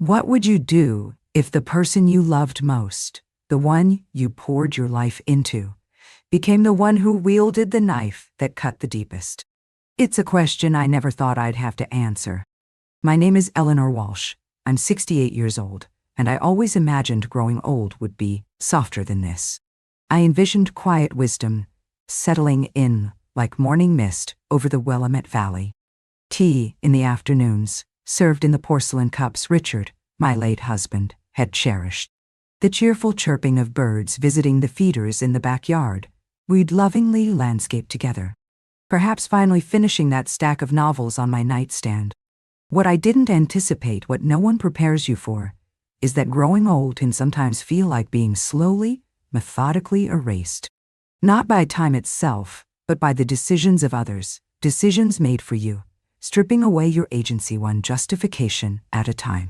What would you do if the person you loved most, the one you poured your life into, became the one who wielded the knife that cut the deepest? It's a question I never thought I'd have to answer. My name is Eleanor Walsh. I'm 68 years old, and I always imagined growing old would be softer than this. I envisioned quiet wisdom settling in like morning mist over the Willamette Valley. Tea in the afternoons, served in the porcelain cups Richard, my late husband, had cherished. The cheerful chirping of birds visiting the feeders in the backyard. We'd lovingly landscape together. Perhaps finally finishing that stack of novels on my nightstand. What I didn't anticipate, what no one prepares you for, is that growing old can sometimes feel like being slowly, methodically erased. Not by time itself, but by the decisions of others, decisions made for you, stripping away your agency one justification at a time.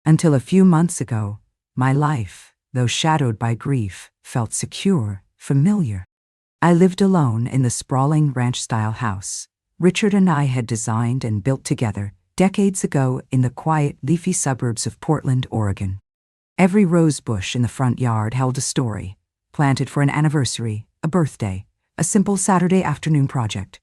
Until a few months ago, my life, though shadowed by grief, felt secure, familiar. I lived alone in the sprawling ranch-style house Richard and I had designed and built together decades ago in the quiet, leafy suburbs of Portland, Oregon. Every rose bush in the front yard held a story, planted for an anniversary, a birthday, a simple Saturday afternoon project.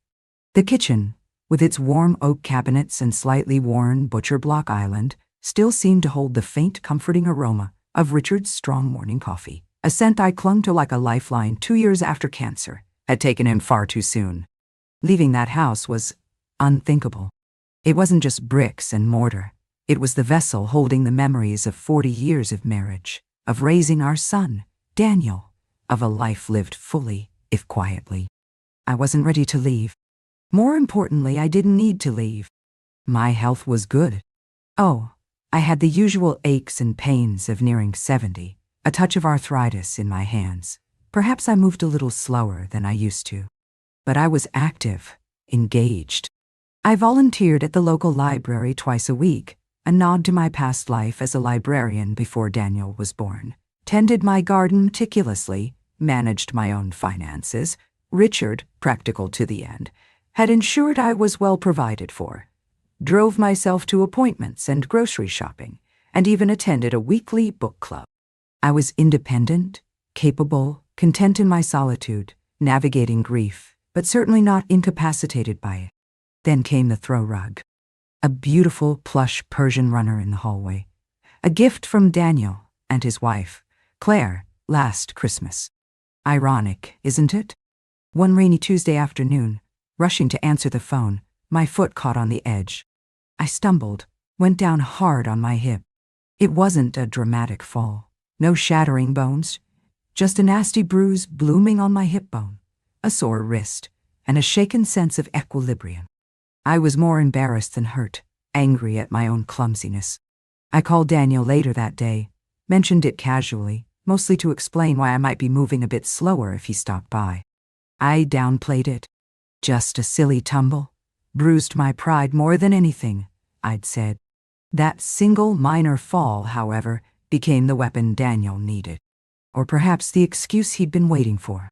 The kitchen, with its warm oak cabinets and slightly worn butcher block island, still seemed to hold the faint, comforting aroma of Richard's strong morning coffee, a scent I clung to like a lifeline 2 years after cancer had taken him far too soon. Leaving that house was unthinkable. It wasn't just bricks and mortar. It was the vessel holding the memories of 40 years of marriage, of raising our son, Daniel, of a life lived fully, if quietly. I wasn't ready to leave. More importantly, I didn't need to leave. My health was good. Oh, I had the usual aches and pains of nearing 70, a touch of arthritis in my hands. Perhaps I moved a little slower than I used to. But I was active, engaged. I volunteered at the local library twice a week, a nod to my past life as a librarian before Daniel was born, tended my garden meticulously, managed my own finances. Richard, practical to the end, had ensured I was well provided for, drove myself to appointments and grocery shopping, and even attended a weekly book club. I was independent, capable, content in my solitude, navigating grief, but certainly not incapacitated by it. Then came the throw rug. A beautiful plush Persian runner in the hallway. A gift from Daniel and his wife, Claire, last Christmas. Ironic, isn't it? One rainy Tuesday afternoon, rushing to answer the phone, my foot caught on the edge. I stumbled, went down hard on my hip. It wasn't a dramatic fall. No shattering bones, just a nasty bruise blooming on my hip bone, a sore wrist, and a shaken sense of equilibrium. I was more embarrassed than hurt, angry at my own clumsiness. I called Daniel later that day, mentioned it casually, mostly to explain why I might be moving a bit slower if he stopped by. I downplayed it. Just a silly tumble. Bruised my pride more than anything, I'd said. That single minor fall, however, became the weapon Daniel needed. Or perhaps the excuse he'd been waiting for.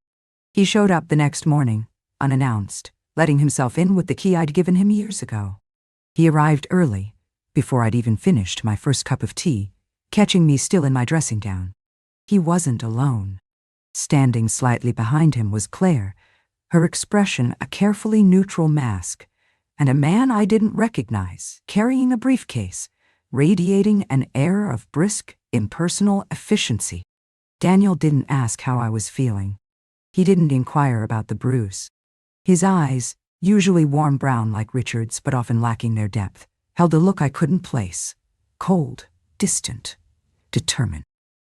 He showed up the next morning, unannounced, letting himself in with the key I'd given him years ago. He arrived early, before I'd even finished my first cup of tea, catching me still in my dressing gown. He wasn't alone. Standing slightly behind him was Claire, her expression a carefully neutral mask, and a man I didn't recognize, carrying a briefcase, radiating an air of brisk, impersonal efficiency. Daniel didn't ask how I was feeling. He didn't inquire about the bruise. His eyes, usually warm brown like Richard's but often lacking their depth, held a look I couldn't place. Cold, distant, determined.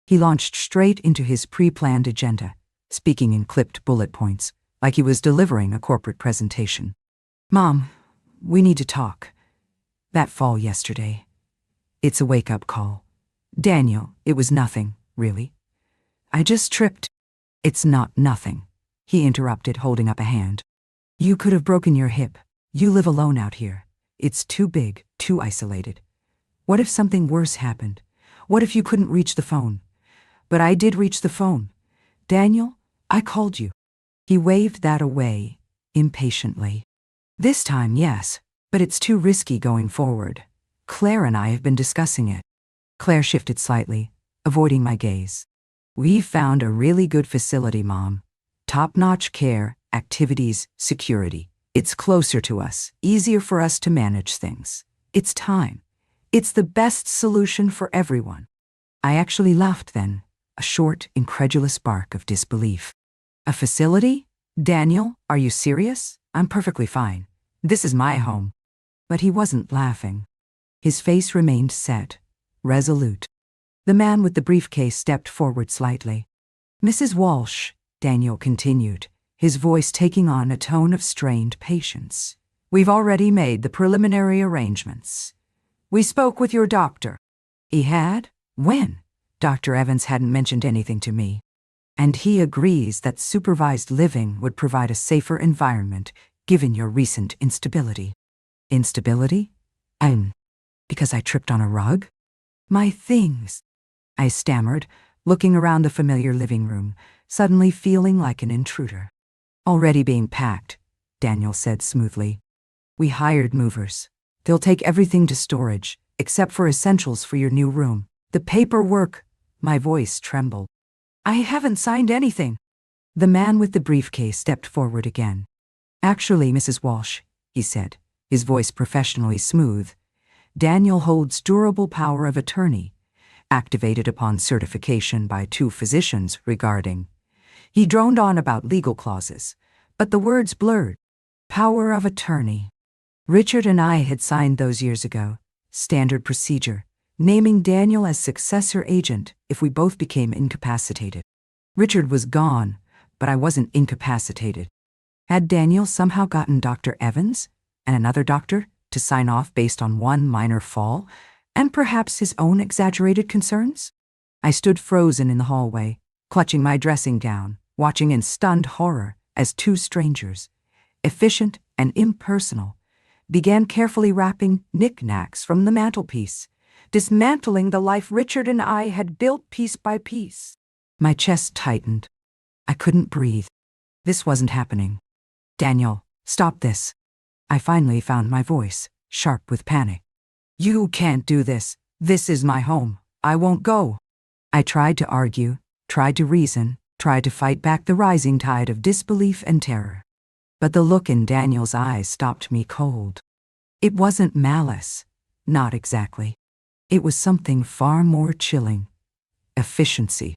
He launched straight into his pre-planned agenda, speaking in clipped bullet points, like he was delivering a corporate presentation. "Mom, we need to talk. That fall yesterday. It's a wake-up call. Daniel, it was nothing, really. I just tripped." "It's not nothing," he interrupted, holding up a hand. "You could have broken your hip. You live alone out here. It's too big, too isolated. What if something worse happened? What if you couldn't reach the phone? But I did reach the phone. Daniel, I called you." He waved that away, impatiently. "This time, yes, but it's too risky going forward. Claire and I have been discussing it. Claire shifted slightly, avoiding my gaze. We found a really good facility, Mom. Top-notch care, activities, security. It's closer to us, easier for us to manage things. It's time. It's the best solution for everyone. I actually laughed then, a short, incredulous bark of disbelief. A facility? Daniel, are you serious? I'm perfectly fine. This is my home. But he wasn't laughing. His face remained set, resolute. The man with the briefcase stepped forward slightly. Mrs. Walsh, Daniel continued, his voice taking on a tone of strained patience. We've already made the preliminary arrangements. We spoke with your doctor. He had? When? Dr. Evans hadn't mentioned anything to me. And he agrees that supervised living would provide a safer environment given your recent instability. Instability? Because I tripped on a rug? My things. I stammered, looking around the familiar living room, suddenly feeling like an intruder. Already being packed, Daniel said smoothly. We hired movers. They'll take everything to storage, except for essentials for your new room. The paperwork. My voice trembled. I haven't signed anything. The man with the briefcase stepped forward again. Actually, Mrs. Walsh, he said, his voice professionally smooth, Daniel holds durable power of attorney, activated upon certification by 2 physicians regarding. He droned on about legal clauses, but the words blurred. Power of attorney. Richard and I had signed those years ago. Standard procedure, naming Daniel as successor agent if we both became incapacitated. Richard was gone, but I wasn't incapacitated. Had Daniel somehow gotten Dr. Evans and another doctor to sign off based on one minor fall, and perhaps his own exaggerated concerns? I stood frozen in the hallway, clutching my dressing gown, watching in stunned horror as 2 strangers, efficient and impersonal, began carefully wrapping knickknacks from the mantelpiece, dismantling the life Richard and I had built piece by piece. My chest tightened. I couldn't breathe. This wasn't happening. Daniel, stop this. I finally found my voice, sharp with panic. You can't do this. This is my home. I won't go. I tried to argue, tried to reason, tried to fight back the rising tide of disbelief and terror. But the look in Daniel's eyes stopped me cold. It wasn't malice. Not exactly. It was something far more chilling. Efficiency.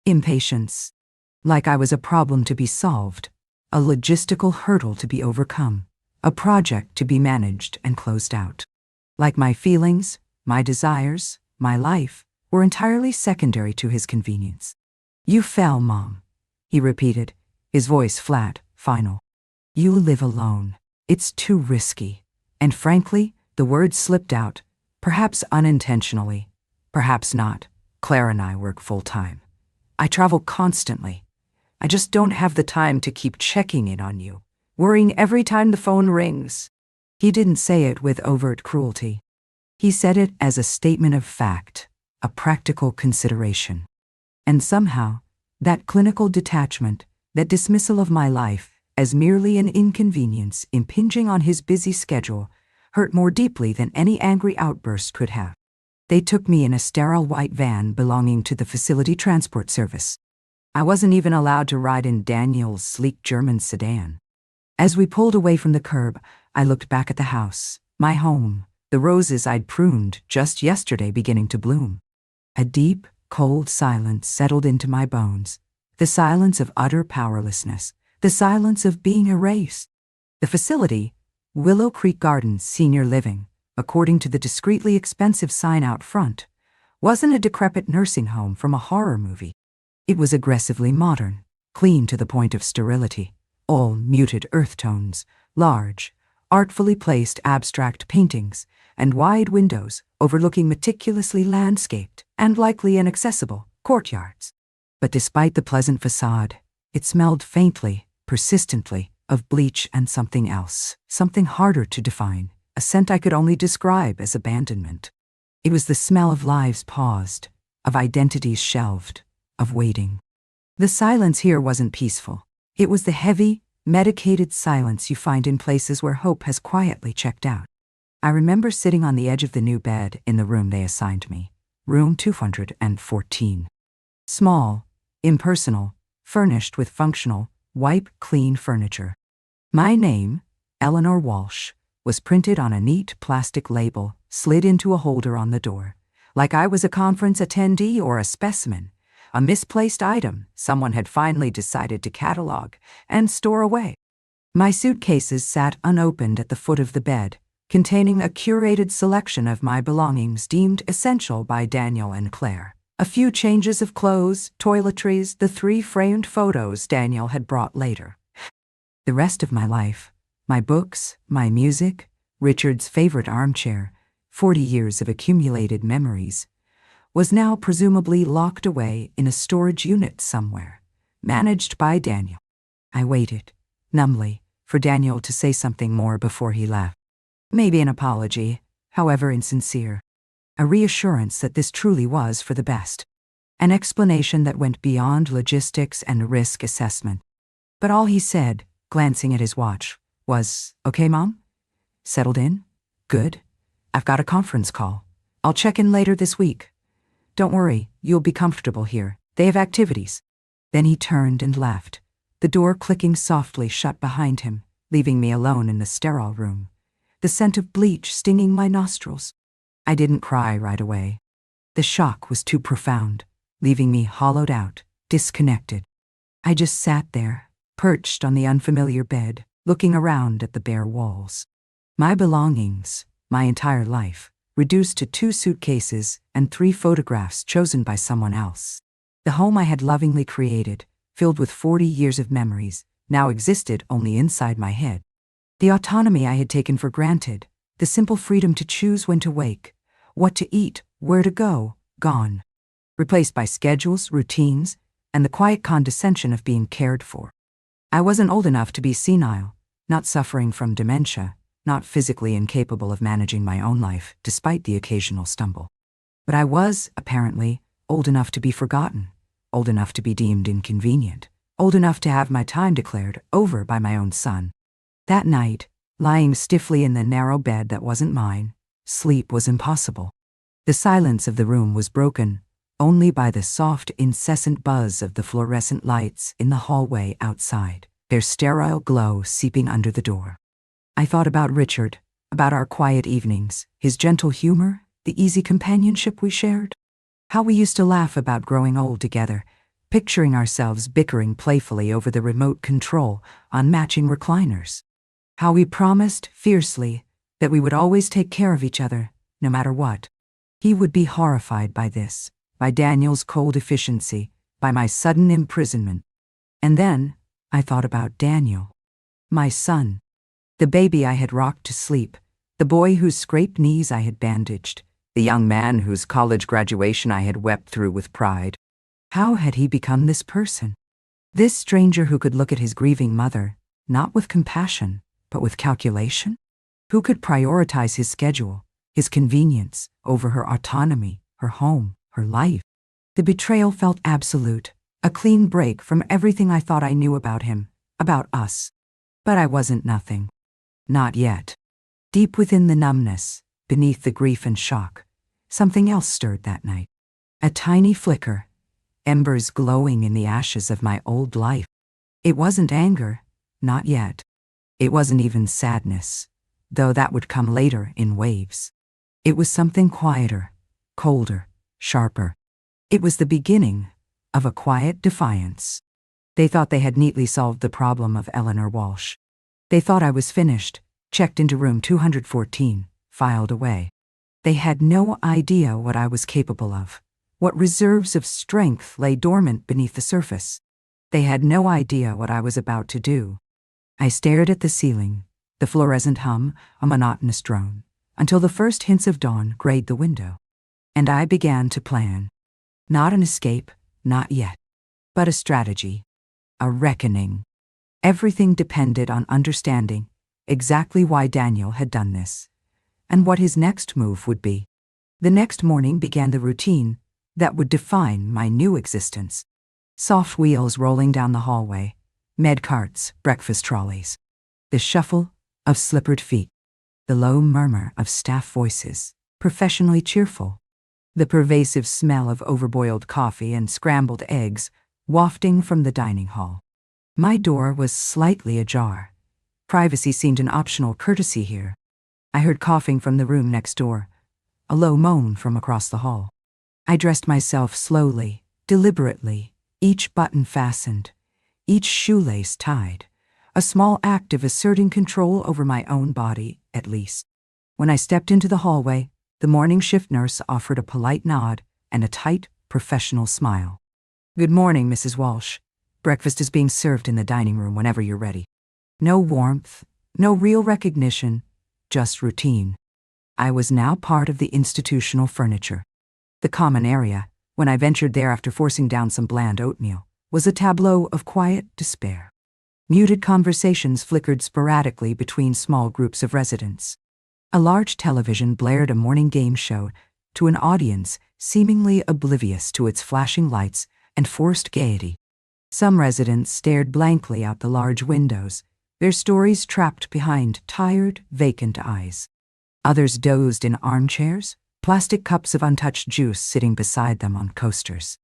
Impatience. Like I was a problem to be solved, a logistical hurdle to be overcome, a project to be managed and closed out. Like my feelings, my desires, my life were entirely secondary to his convenience. You fell, Mom, he repeated, his voice flat, final. You live alone. It's too risky. And frankly, the words slipped out, perhaps unintentionally, perhaps not. Claire and I work full-time. I travel constantly. I just don't have the time to keep checking in on you, worrying every time the phone rings. He didn't say it with overt cruelty. He said it as a statement of fact, a practical consideration. And somehow, that clinical detachment, that dismissal of my life as merely an inconvenience impinging on his busy schedule, hurt more deeply than any angry outburst could have. They took me in a sterile white van belonging to the facility transport service. I wasn't even allowed to ride in Daniel's sleek German sedan. As we pulled away from the curb, I looked back at the house, my home, the roses I'd pruned just yesterday beginning to bloom. A deep, cold silence settled into my bones, the silence of utter powerlessness, the silence of being erased. The facility, Willow Creek Gardens Senior Living, according to the discreetly expensive sign out front, wasn't a decrepit nursing home from a horror movie. It was aggressively modern, clean to the point of sterility, all muted earth tones, large, artfully placed abstract paintings, and wide windows overlooking meticulously landscaped and likely inaccessible courtyards. But despite the pleasant facade, it smelled faintly, persistently, of bleach and something else, something harder to define, a scent I could only describe as abandonment. It was the smell of lives paused, of identities shelved, of waiting. The silence here wasn't peaceful. It was the heavy, medicated silence you find in places where hope has quietly checked out. I remember sitting on the edge of the new bed in the room they assigned me, room 214. Small, impersonal, furnished with functional, wipe-clean furniture. My name, Eleanor Walsh, was printed on a neat plastic label slid into a holder on the door, like I was a conference attendee or a specimen, a misplaced item someone had finally decided to catalog and store away. My suitcases sat unopened at the foot of the bed, containing a curated selection of my belongings deemed essential by Daniel and Claire. A few changes of clothes, toiletries, the 3 framed photos Daniel had brought later. The rest of my life, my books, my music, Richard's favorite armchair, 40 years of accumulated memories, was now presumably locked away in a storage unit somewhere, managed by Daniel. I waited, numbly, for Daniel to say something more before he left. Maybe an apology, however insincere. A reassurance that this truly was for the best. An explanation that went beyond logistics and risk assessment. But all he said, glancing at his watch, was, "Okay, Mom? Settled in? Good. I've got a conference call. I'll check in later this week. Don't worry, you'll be comfortable here. They have activities." Then he turned and left, the door clicking softly shut behind him, leaving me alone in the sterile room, the scent of bleach stinging my nostrils. I didn't cry right away. The shock was too profound, leaving me hollowed out, disconnected. I just sat there, perched on the unfamiliar bed, looking around at the bare walls. My belongings, my entire life, reduced to 2 suitcases and 3 photographs chosen by someone else. The home I had lovingly created, filled with 40 years of memories, now existed only inside my head. The autonomy I had taken for granted, the simple freedom to choose when to wake, what to eat, where to go, gone. Replaced by schedules, routines, and the quiet condescension of being cared for. I wasn't old enough to be senile, not suffering from dementia, not physically incapable of managing my own life, despite the occasional stumble. But I was, apparently, old enough to be forgotten, old enough to be deemed inconvenient, old enough to have my time declared over by my own son. That night, lying stiffly in the narrow bed that wasn't mine, sleep was impossible. The silence of the room was broken only by the soft, incessant buzz of the fluorescent lights in the hallway outside, their sterile glow seeping under the door. I thought about Richard, about our quiet evenings, his gentle humor, the easy companionship we shared. How we used to laugh about growing old together, picturing ourselves bickering playfully over the remote control on matching recliners. How we promised, fiercely, that we would always take care of each other, no matter what. He would be horrified by this, by Daniel's cold efficiency, by my sudden imprisonment. And then I thought about Daniel, my son, the baby I had rocked to sleep, the boy whose scraped knees I had bandaged, the young man whose college graduation I had wept through with pride. How had he become this person? This stranger who could look at his grieving mother, not with compassion, but with calculation? Who could prioritize his schedule, his convenience, over her autonomy, her home, her life? The betrayal felt absolute, a clean break from everything I thought I knew about him, about us. But I wasn't nothing. Not yet. Deep within the numbness, beneath the grief and shock, something else stirred that night. A tiny flicker, embers glowing in the ashes of my old life. It wasn't anger, not yet. It wasn't even sadness, though that would come later in waves. It was something quieter, colder, sharper. It was the beginning of a quiet defiance. They thought they had neatly solved the problem of Eleanor Walsh. They thought I was finished, checked into room 214, filed away. They had no idea what I was capable of, what reserves of strength lay dormant beneath the surface. They had no idea what I was about to do. I stared at the ceiling, the fluorescent hum, a monotonous drone, until the first hints of dawn grayed the window. And I began to plan. Not an escape, not yet, but a strategy, a reckoning. Everything depended on understanding exactly why Daniel had done this, and what his next move would be. The next morning began the routine that would define my new existence. Soft wheels rolling down the hallway, med carts, breakfast trolleys. The shuffle of slippered feet. The low murmur of staff voices, professionally cheerful. the pervasive smell of overboiled coffee and scrambled eggs wafting from the dining hall. My door was slightly ajar. Privacy seemed an optional courtesy here. I heard coughing from the room next door, a low moan from across the hall. I dressed myself slowly, deliberately, each button fastened, each shoelace tied, a small act of asserting control over my own body, at least. When I stepped into the hallway, the morning shift nurse offered a polite nod and a tight, professional smile. "Good morning, Mrs. Walsh. Breakfast is being served in the dining room whenever you're ready." No warmth, no real recognition, just routine. I was now part of the institutional furniture. The common area, when I ventured there after forcing down some bland oatmeal, was a tableau of quiet despair. Muted conversations flickered sporadically between small groups of residents. A large television blared a morning game show to an audience seemingly oblivious to its flashing lights and forced gaiety. Some residents stared blankly out the large windows, their stories trapped behind tired, vacant eyes. Others dozed in armchairs, plastic cups of untouched juice sitting beside them on coasters.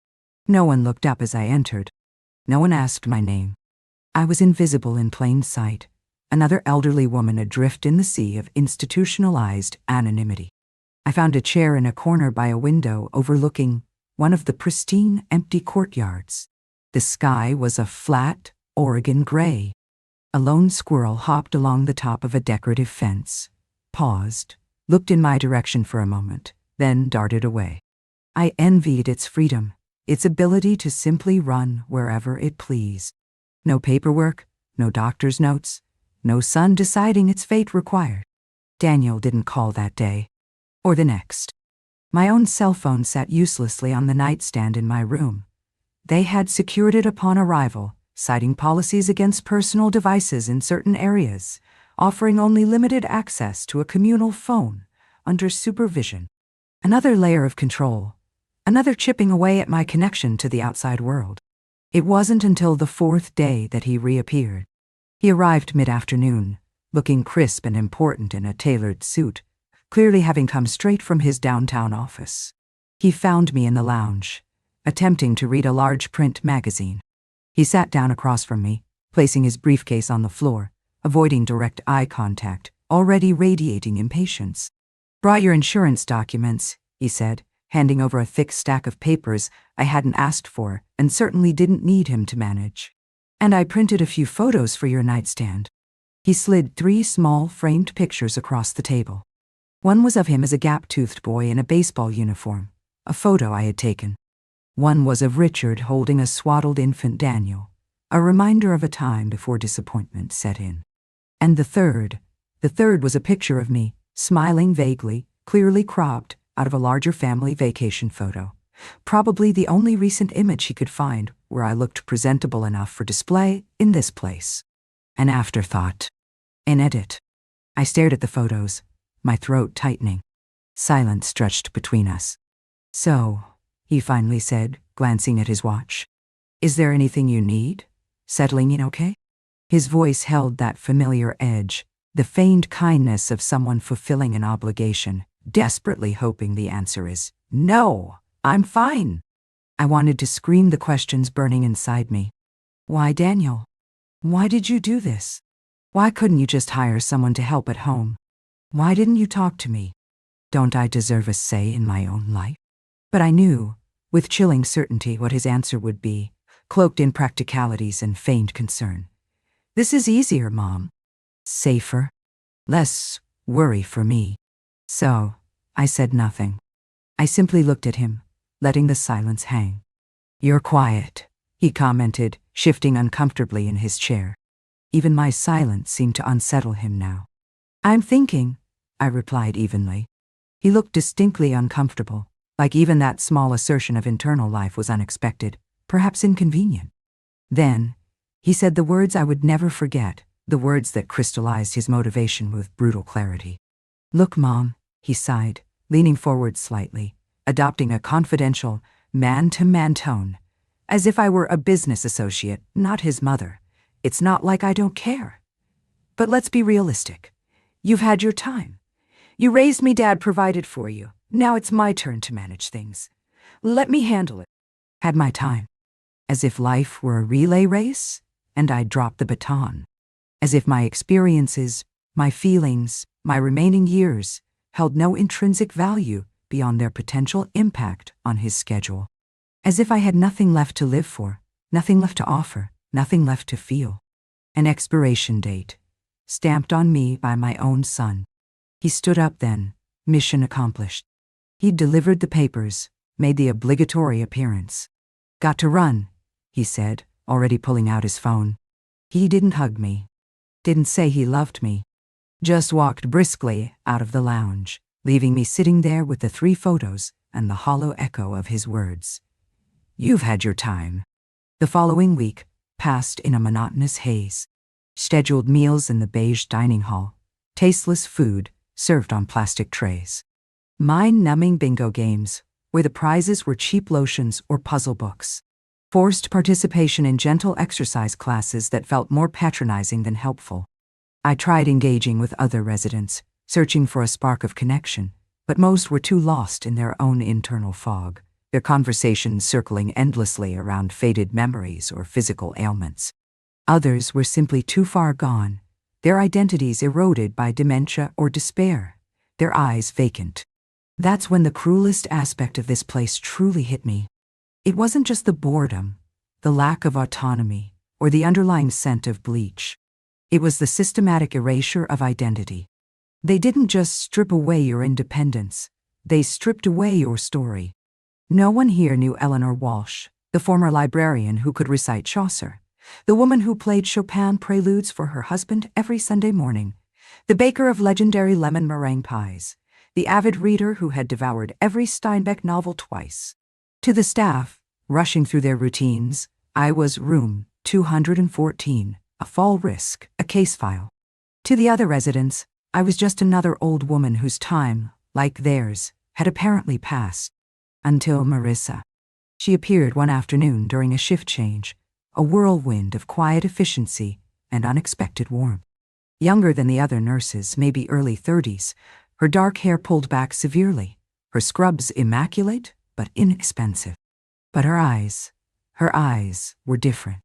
No one looked up as I entered. No one asked my name. I was invisible in plain sight, another elderly woman adrift in the sea of institutionalized anonymity. I found a chair in a corner by a window overlooking one of the pristine, empty courtyards. The sky was a flat, Oregon gray. A lone squirrel hopped along the top of a decorative fence, paused, looked in my direction for a moment, then darted away. I envied its freedom, its ability to simply run wherever it pleased. No paperwork, no doctor's notes, no son deciding its fate required. Daniel didn't call that day, or the next. My own cell phone sat uselessly on the nightstand in my room. They had secured it upon arrival, citing policies against personal devices in certain areas, offering only limited access to a communal phone under supervision. Another layer of control, another chipping away at my connection to the outside world. It wasn't until the fourth day that he reappeared. He arrived mid-afternoon, looking crisp and important in a tailored suit, clearly having come straight from his downtown office. He found me in the lounge, attempting to read a large print magazine. He sat down across from me, placing his briefcase on the floor, avoiding direct eye contact, already radiating impatience. "Brought your insurance documents," he said, handing over a thick stack of papers I hadn't asked for and certainly didn't need him to manage. "And I printed a few photos for your nightstand." He slid 3 small framed pictures across the table. One was of him as a gap-toothed boy in a baseball uniform, a photo I had taken. One was of Richard holding a swaddled infant Daniel, a reminder of a time before disappointment set in. And the third was a picture of me, smiling vaguely, clearly cropped out of a larger family vacation photo, probably the only recent image he could find where I looked presentable enough for display in this place. An afterthought. An edit. I stared at the photos, my throat tightening. Silence stretched between us. "So," he finally said, glancing at his watch. "Is there anything you need? Settling in okay?" His voice held that familiar edge, the feigned kindness of someone fulfilling an obligation, desperately hoping the answer is, "No, I'm fine." I wanted to scream the questions burning inside me. "Why, Daniel? Why did you do this? Why couldn't you just hire someone to help at home? Why didn't you talk to me? Don't I deserve a say in my own life?" But I knew, with chilling certainty, what his answer would be, cloaked in practicalities and feigned concern. "This is easier, Mom. Safer. Less worry for me." So, I said nothing. I simply looked at him, letting the silence hang. "You're quiet," he commented, shifting uncomfortably in his chair. Even my silence seemed to unsettle him now. "I'm thinking," I replied evenly. He looked distinctly uncomfortable, like even that small assertion of internal life was unexpected, perhaps inconvenient. Then, he said the words I would never forget, the words that crystallized his motivation with brutal clarity. "Look, Mom," he sighed, leaning forward slightly, adopting a confidential, man-to-man tone, as if I were a business associate, not his mother. "It's not like I don't care. But let's be realistic. You've had your time. You raised me, Dad provided for you. Now it's my turn to manage things. Let me handle it. Had my time. As if life were a relay race, and I dropped the baton. As if my experiences, my feelings, my remaining years held no intrinsic value beyond their potential impact on his schedule. As if I had nothing left to live for, nothing left to offer, nothing left to feel. An expiration date, stamped on me by my own son. He stood up then, mission accomplished. He'd delivered the papers, made the obligatory appearance. Got to run, he said, already pulling out his phone. He didn't hug me. Didn't say he loved me. Just walked briskly out of the lounge, leaving me sitting there with the 3 photos and the hollow echo of his words. You've had your time. The following week passed in a monotonous haze. Scheduled meals in the beige dining hall. Tasteless food served on plastic trays. Mind-numbing bingo games, where the prizes were cheap lotions or puzzle books. Forced participation in gentle exercise classes that felt more patronizing than helpful. I tried engaging with other residents, searching for a spark of connection, but most were too lost in their own internal fog, their conversations circling endlessly around faded memories or physical ailments. Others were simply too far gone, their identities eroded by dementia or despair, their eyes vacant. That's when the cruelest aspect of this place truly hit me. It wasn't just the boredom, the lack of autonomy, or the underlying scent of bleach. It was the systematic erasure of identity. They didn't just strip away your independence, they stripped away your story. No one here knew Eleanor Walsh, the former librarian who could recite Chaucer, the woman who played Chopin preludes for her husband every Sunday morning, the baker of legendary lemon meringue pies, the avid reader who had devoured every Steinbeck novel twice. To the staff, rushing through their routines, I was room 214, a fall risk, a case file. To the other residents, I was just another old woman whose time, like theirs, had apparently passed. Until Marissa. She appeared one afternoon during a shift change, a whirlwind of quiet efficiency and unexpected warmth. Younger than the other nurses, maybe early 30s, her dark hair pulled back severely, her scrubs immaculate but inexpensive. But her eyes were different.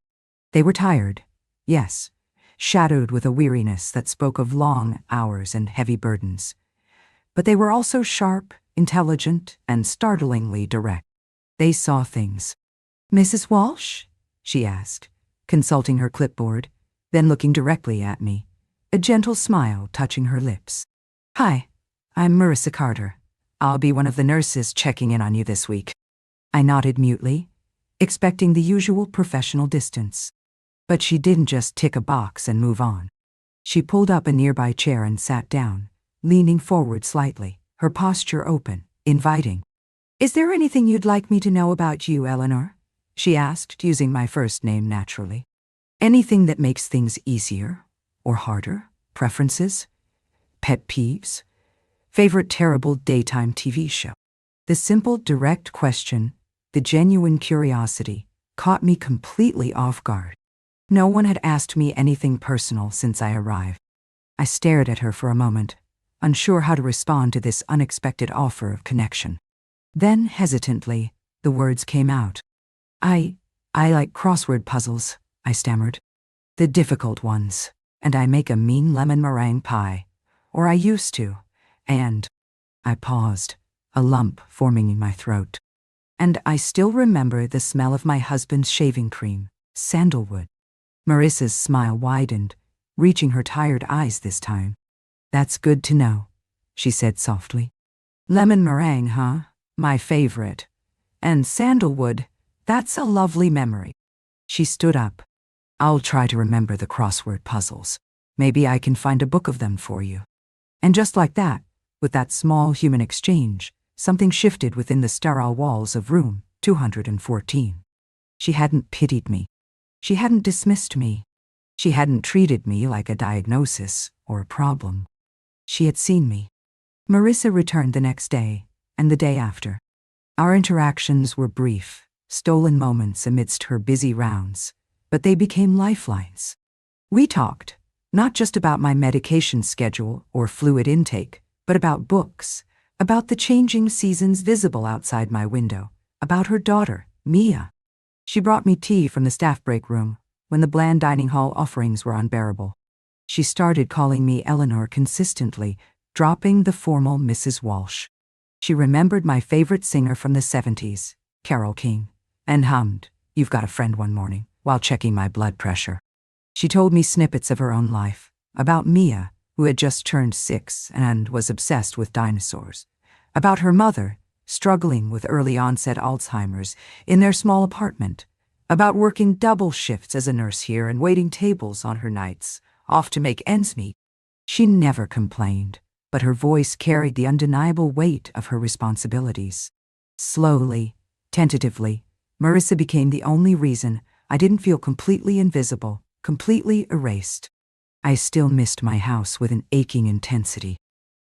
They were tired, yes, shadowed with a weariness that spoke of long hours and heavy burdens. But they were also sharp, intelligent, and startlingly direct. They saw things. "Mrs. Walsh?" she asked, consulting her clipboard, then looking directly at me, a gentle smile touching her lips. "Hi, I'm Marissa Carter. I'll be one of the nurses checking in on you this week." I nodded mutely, expecting the usual professional distance. But she didn't just tick a box and move on. She pulled up a nearby chair and sat down, leaning forward slightly, her posture open, inviting. "Is there anything you'd like me to know about you, Eleanor?" she asked, using my first name naturally. "Anything that makes things easier or harder? Preferences? Pet peeves? Favorite terrible daytime TV show?" The simple, direct question, the genuine curiosity, caught me completely off guard. No one had asked me anything personal since I arrived. I stared at her for a moment, unsure how to respond to this unexpected offer of connection. Then, hesitantly, the words came out. I like crossword puzzles," I stammered. "The difficult ones, and I make a mean lemon meringue pie. Or I used to, and..." I paused, a lump forming in my throat. "And I still remember the smell of my husband's shaving cream, sandalwood." Marissa's smile widened, reaching her tired eyes this time. "That's good to know," she said softly. "Lemon meringue, huh? My favorite. And sandalwood, that's a lovely memory." She stood up. "I'll try to remember the crossword puzzles. Maybe I can find a book of them for you." And just like that, with that small human exchange, something shifted within the sterile walls of room 214. She hadn't pitied me. She hadn't dismissed me. She hadn't treated me like a diagnosis or a problem. She had seen me. Marissa returned the next day, and the day after. Our interactions were brief, stolen moments amidst her busy rounds, but they became lifelines. We talked, not just about my medication schedule or fluid intake, but about books, about the changing seasons visible outside my window, about her daughter, Mia. She brought me tea from the staff break room when the bland dining hall offerings were unbearable. She started calling me Eleanor consistently, dropping the formal Mrs. Walsh. She remembered my favorite singer from the 70s, Carole King, and hummed "You've Got a Friend" one morning while checking my blood pressure. She told me snippets of her own life, about Mia, who had just turned 6 and was obsessed with dinosaurs, about her mother, struggling with early-onset Alzheimer's in their small apartment, about working double shifts as a nurse here and waiting tables on her nights, off to make ends meet. She never complained, but her voice carried the undeniable weight of her responsibilities. Slowly, tentatively, Marissa became the only reason I didn't feel completely invisible, completely erased. I still missed my house with an aching intensity.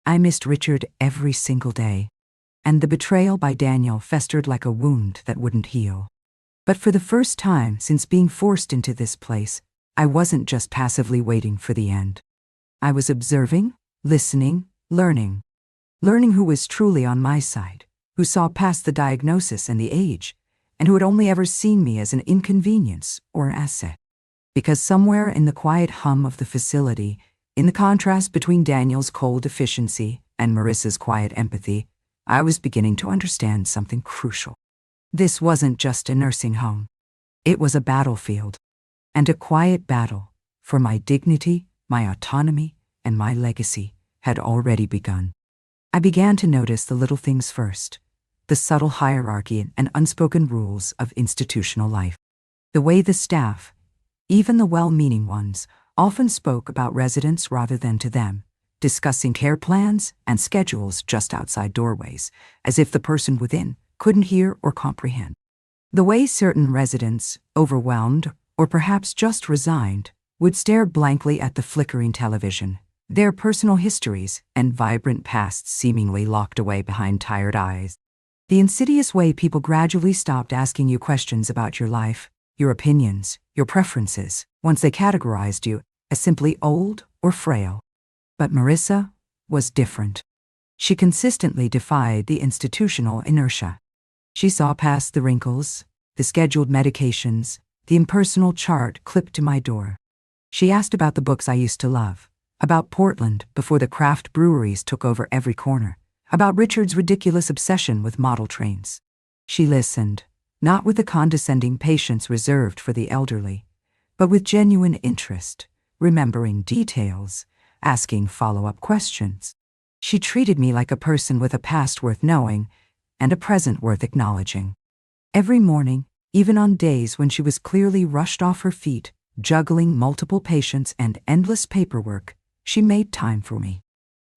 I missed Richard every single day, and the betrayal by Daniel festered like a wound that wouldn't heal. But for the first time since being forced into this place, I wasn't just passively waiting for the end. I was observing, listening, learning who was truly on my side, who saw past the diagnosis and the age, and who had only ever seen me as an inconvenience or an asset. Because somewhere in the quiet hum of the facility, in the contrast between Daniel's cold efficiency and Marissa's quiet empathy, I was beginning to understand something crucial. This wasn't just a nursing home. It was a battlefield, and a quiet battle for my dignity, my autonomy, and my legacy had already begun. I began to notice the little things first, the subtle hierarchy and unspoken rules of institutional life. The way the staff, even the well-meaning ones, often spoke about residents rather than to them, discussing care plans and schedules just outside doorways, as if the person within couldn't hear or comprehend. The way certain residents, overwhelmed or perhaps just resigned, would stare blankly at the flickering television, their personal histories and vibrant pasts seemingly locked away behind tired eyes. The insidious way people gradually stopped asking you questions about your life, your opinions, your preferences, once they categorized you as simply old or frail. But Marissa was different. She consistently defied the institutional inertia. She saw past the wrinkles, the scheduled medications, the impersonal chart clipped to my door. She asked about the books I used to love, about Portland before the craft breweries took over every corner, about Richard's ridiculous obsession with model trains. She listened, not with the condescending patience reserved for the elderly, but with genuine interest, remembering details, asking follow-up questions. She treated me like a person with a past worth knowing and a present worth acknowledging. Every morning, even on days when she was clearly rushed off her feet, juggling multiple patients and endless paperwork, she made time for me.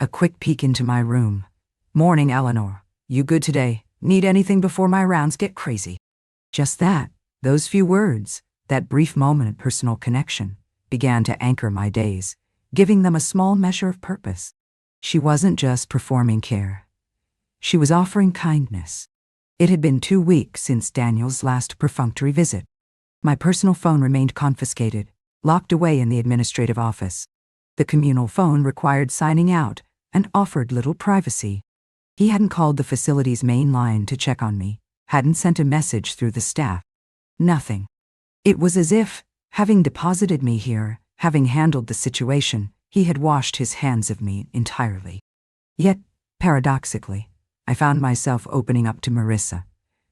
A quick peek into my room. "Morning, Eleanor. You good today? Need anything before my rounds get crazy?" Just that, those few words, that brief moment of personal connection, began to anchor my days, giving them a small measure of purpose. She wasn't just performing care. She was offering kindness. It had been 2 weeks since Daniel's last perfunctory visit. My personal phone remained confiscated, locked away in the administrative office. The communal phone required signing out and offered little privacy. He hadn't called the facility's main line to check on me, hadn't sent a message through the staff. Nothing. It was as if, having deposited me here, having handled the situation, he had washed his hands of me entirely. Yet, paradoxically, I found myself opening up to Marissa,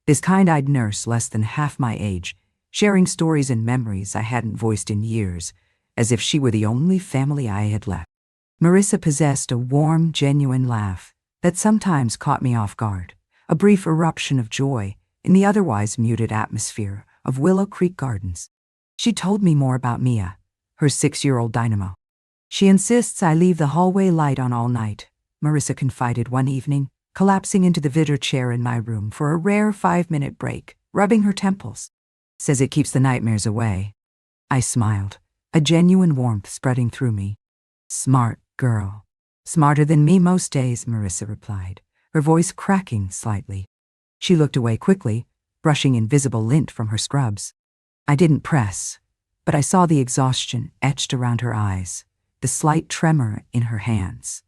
this kind-eyed nurse less than half my age, sharing stories and memories I hadn't voiced in years, as if she were the only family I had left. Marissa possessed a warm, genuine laugh that sometimes caught me off guard, a brief eruption of joy in the otherwise muted atmosphere of Willow Creek Gardens. She told me more about Mia, her 6-year-old dynamo. "She insists I leave the hallway light on all night," Marissa confided one evening, collapsing into the Vitter chair in my room for a rare 5-minute break, rubbing her temples. "Says it keeps the nightmares away." I smiled, a genuine warmth spreading through me. "Smart girl. Smarter than me most days," Marissa replied, her voice cracking slightly. She looked away quickly, brushing invisible lint from her scrubs. I didn't press, but I saw the exhaustion etched around her eyes, the slight tremor in her hands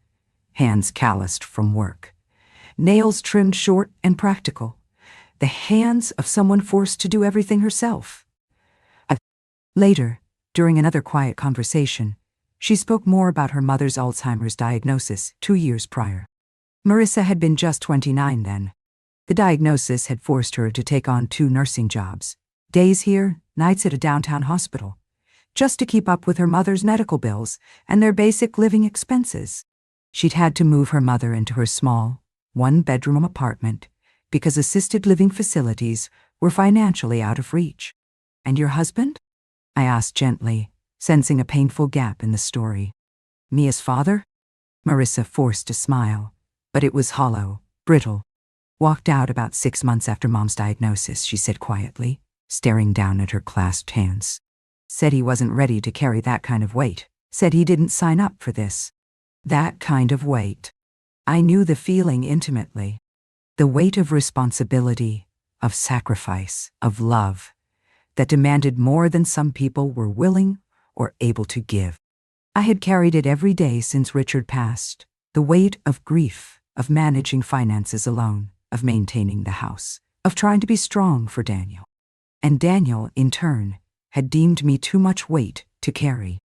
calloused from work. nails trimmed short and practical, the hands of someone forced to do everything herself. Later, during another quiet conversation, she spoke more about her mother's Alzheimer's diagnosis 2 years prior. Marissa had been just 29 then. The diagnosis had forced her to take on 2 nursing jobs, days here, nights at a downtown hospital, just to keep up with her mother's medical bills and their basic living expenses. She'd had to move her mother into her small, 1-bedroom apartment because assisted living facilities were financially out of reach. "And your husband?" I asked gently, sensing a painful gap in the story. "Mia's father?" Marissa forced a smile, but it was hollow, brittle. "Walked out about 6 months after Mom's diagnosis," she said quietly, staring down at her clasped hands. "Said he wasn't ready to carry that kind of weight. Said he didn't sign up for this." That kind of weight. I knew the feeling intimately. The weight of responsibility, of sacrifice, of love, that demanded more than some people were willing or able to give. I had carried it every day since Richard passed, the weight of grief, of managing finances alone, of maintaining the house, of trying to be strong for Daniel. And Daniel, in turn, had deemed me too much weight to carry.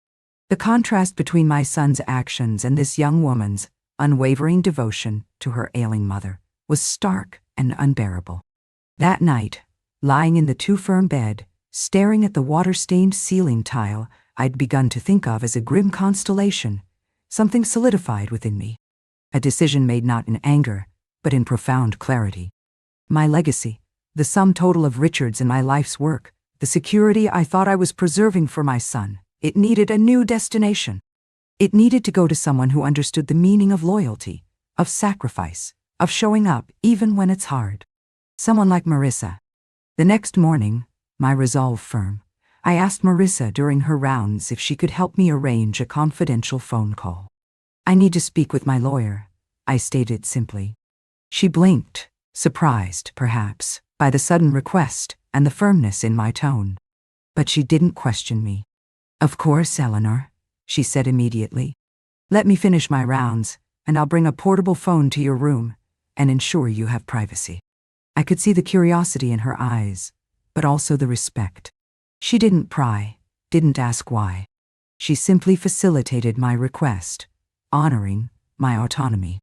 The contrast between my son's actions and this young woman's unwavering devotion to her ailing mother was stark and unbearable. That night, lying in the too-firm bed, staring at the water-stained ceiling tile I'd begun to think of as a grim constellation, something solidified within me. A decision made not in anger, but in profound clarity. My legacy, the sum total of Richard's and my life's work, the security I thought I was preserving for my son, it needed a new destination. It needed to go to someone who understood the meaning of loyalty, of sacrifice, of showing up even when it's hard. Someone like Marissa. The next morning, my resolve firm, I asked Marissa during her rounds if she could help me arrange a confidential phone call. "I need to speak with my lawyer," I stated simply. She blinked, surprised, perhaps, by the sudden request and the firmness in my tone. But she didn't question me. "Of course, Eleanor," she said immediately. "Let me finish my rounds, and I'll bring a portable phone to your room and ensure you have privacy." I could see the curiosity in her eyes, but also the respect. She didn't pry, didn't ask why. She simply facilitated my request, honoring my autonomy.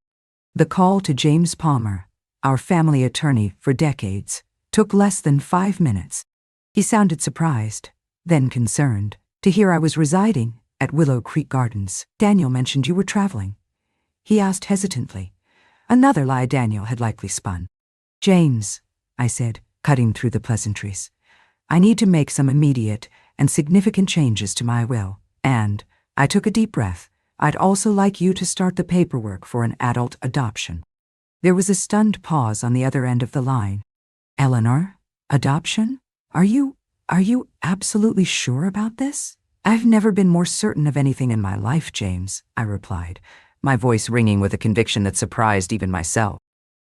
The call to James Palmer, our family attorney for decades, took less than 5 minutes. He sounded surprised, then concerned, to hear I was residing at Willow Creek Gardens. "Daniel mentioned you were traveling," he asked hesitantly. Another lie Daniel had likely spun. "James," I said, cutting through the pleasantries, "I need to make some immediate and significant changes to my will, and," I took a deep breath, "I'd also like you to start the paperwork for an adult adoption." There was a stunned pause on the other end of the line. "Eleanor, adoption? Are you absolutely sure about this?" "I've never been more certain of anything in my life, James," I replied, my voice ringing with a conviction that surprised even myself.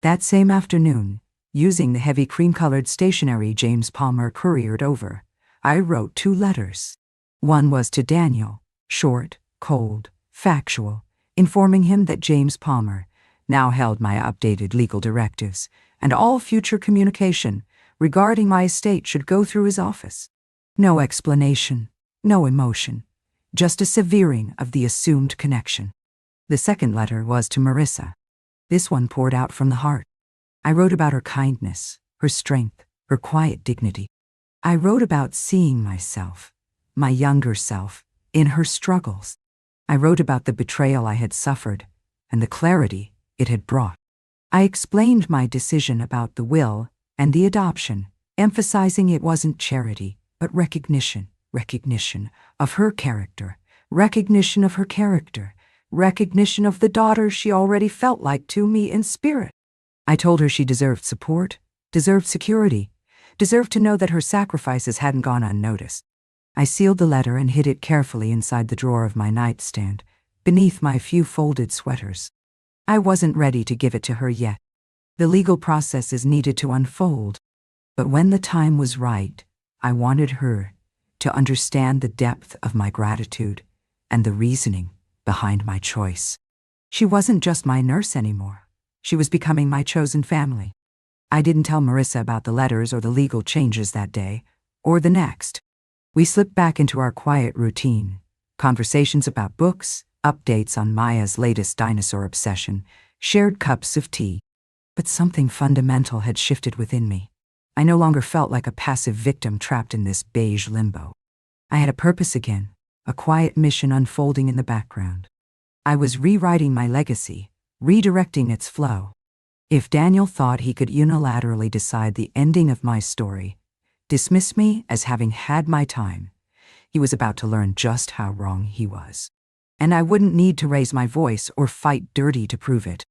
That same afternoon, using the heavy cream-colored stationery James Palmer couriered over, I wrote 2 letters. One was to Daniel, short, cold, factual, informing him that James Palmer now held my updated legal directives, and all future communication regarding my estate should go through his office. No explanation, no emotion, just a severing of the assumed connection. The second letter was to Marissa. This one poured out from the heart. I wrote about her kindness, her strength, her quiet dignity. I wrote about seeing myself, my younger self, in her struggles. I wrote about the betrayal I had suffered and the clarity it had brought. I explained my decision about the will and the adoption, emphasizing it wasn't charity, but recognition of her character, recognition of the daughter she already felt like to me in spirit. I told her she deserved support, deserved security, deserved to know that her sacrifices hadn't gone unnoticed. I sealed the letter and hid it carefully inside the drawer of my nightstand, beneath my few folded sweaters. I wasn't ready to give it to her yet. The legal processes needed to unfold. But when the time was right, I wanted her to understand the depth of my gratitude and the reasoning behind my choice. She wasn't just my nurse anymore. She was becoming my chosen family. I didn't tell Marissa about the letters or the legal changes that day, or the next. We slipped back into our quiet routine, conversations about books, updates on Maya's latest dinosaur obsession, shared cups of tea. But something fundamental had shifted within me. I no longer felt like a passive victim trapped in this beige limbo. I had a purpose again, a quiet mission unfolding in the background. I was rewriting my legacy, redirecting its flow. If Daniel thought he could unilaterally decide the ending of my story, dismiss me as having had my time, he was about to learn just how wrong he was. And I wouldn't need to raise my voice or fight dirty to prove it.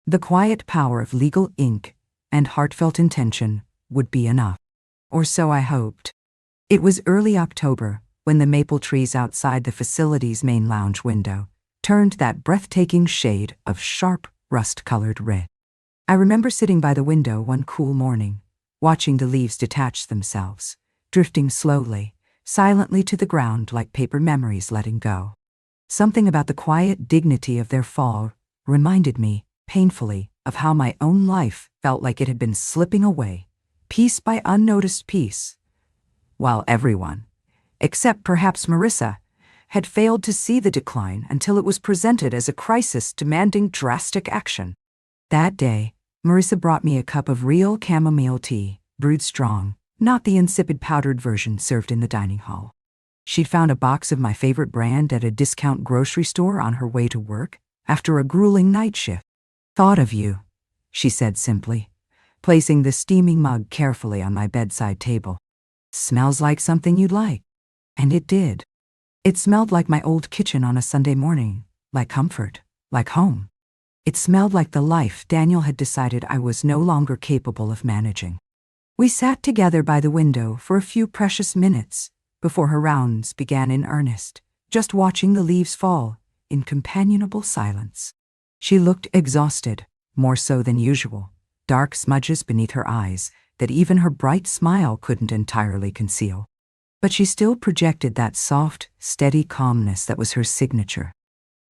The quiet power of legal ink and heartfelt intention would be enough. Or so I hoped. It was early October when the maple trees outside the facility's main lounge window turned that breathtaking shade of sharp, rust-colored red. I remember sitting by the window one cool morning, watching the leaves detach themselves, drifting slowly, silently to the ground like paper memories letting go. Something about the quiet dignity of their fall reminded me, painfully, of how my own life felt like it had been slipping away, piece by unnoticed piece, while everyone, except perhaps Marissa, had failed to see the decline until it was presented as a crisis demanding drastic action. That day, Marissa brought me a cup of real chamomile tea, brewed strong, not the insipid powdered version served in the dining hall. She'd found a box of my favorite brand at a discount grocery store on her way to work after a grueling night shift. "Thought of you," she said simply, placing the steaming mug carefully on my bedside table. "Smells like something you'd like." And it did. It smelled like my old kitchen on a Sunday morning, like comfort, like home. It smelled like the life Daniel had decided I was no longer capable of managing. We sat together by the window for a few precious minutes before her rounds began in earnest, just watching the leaves fall in companionable silence. She looked exhausted, more so than usual, dark smudges beneath her eyes that even her bright smile couldn't entirely conceal. But she still projected that soft, steady calmness that was her signature.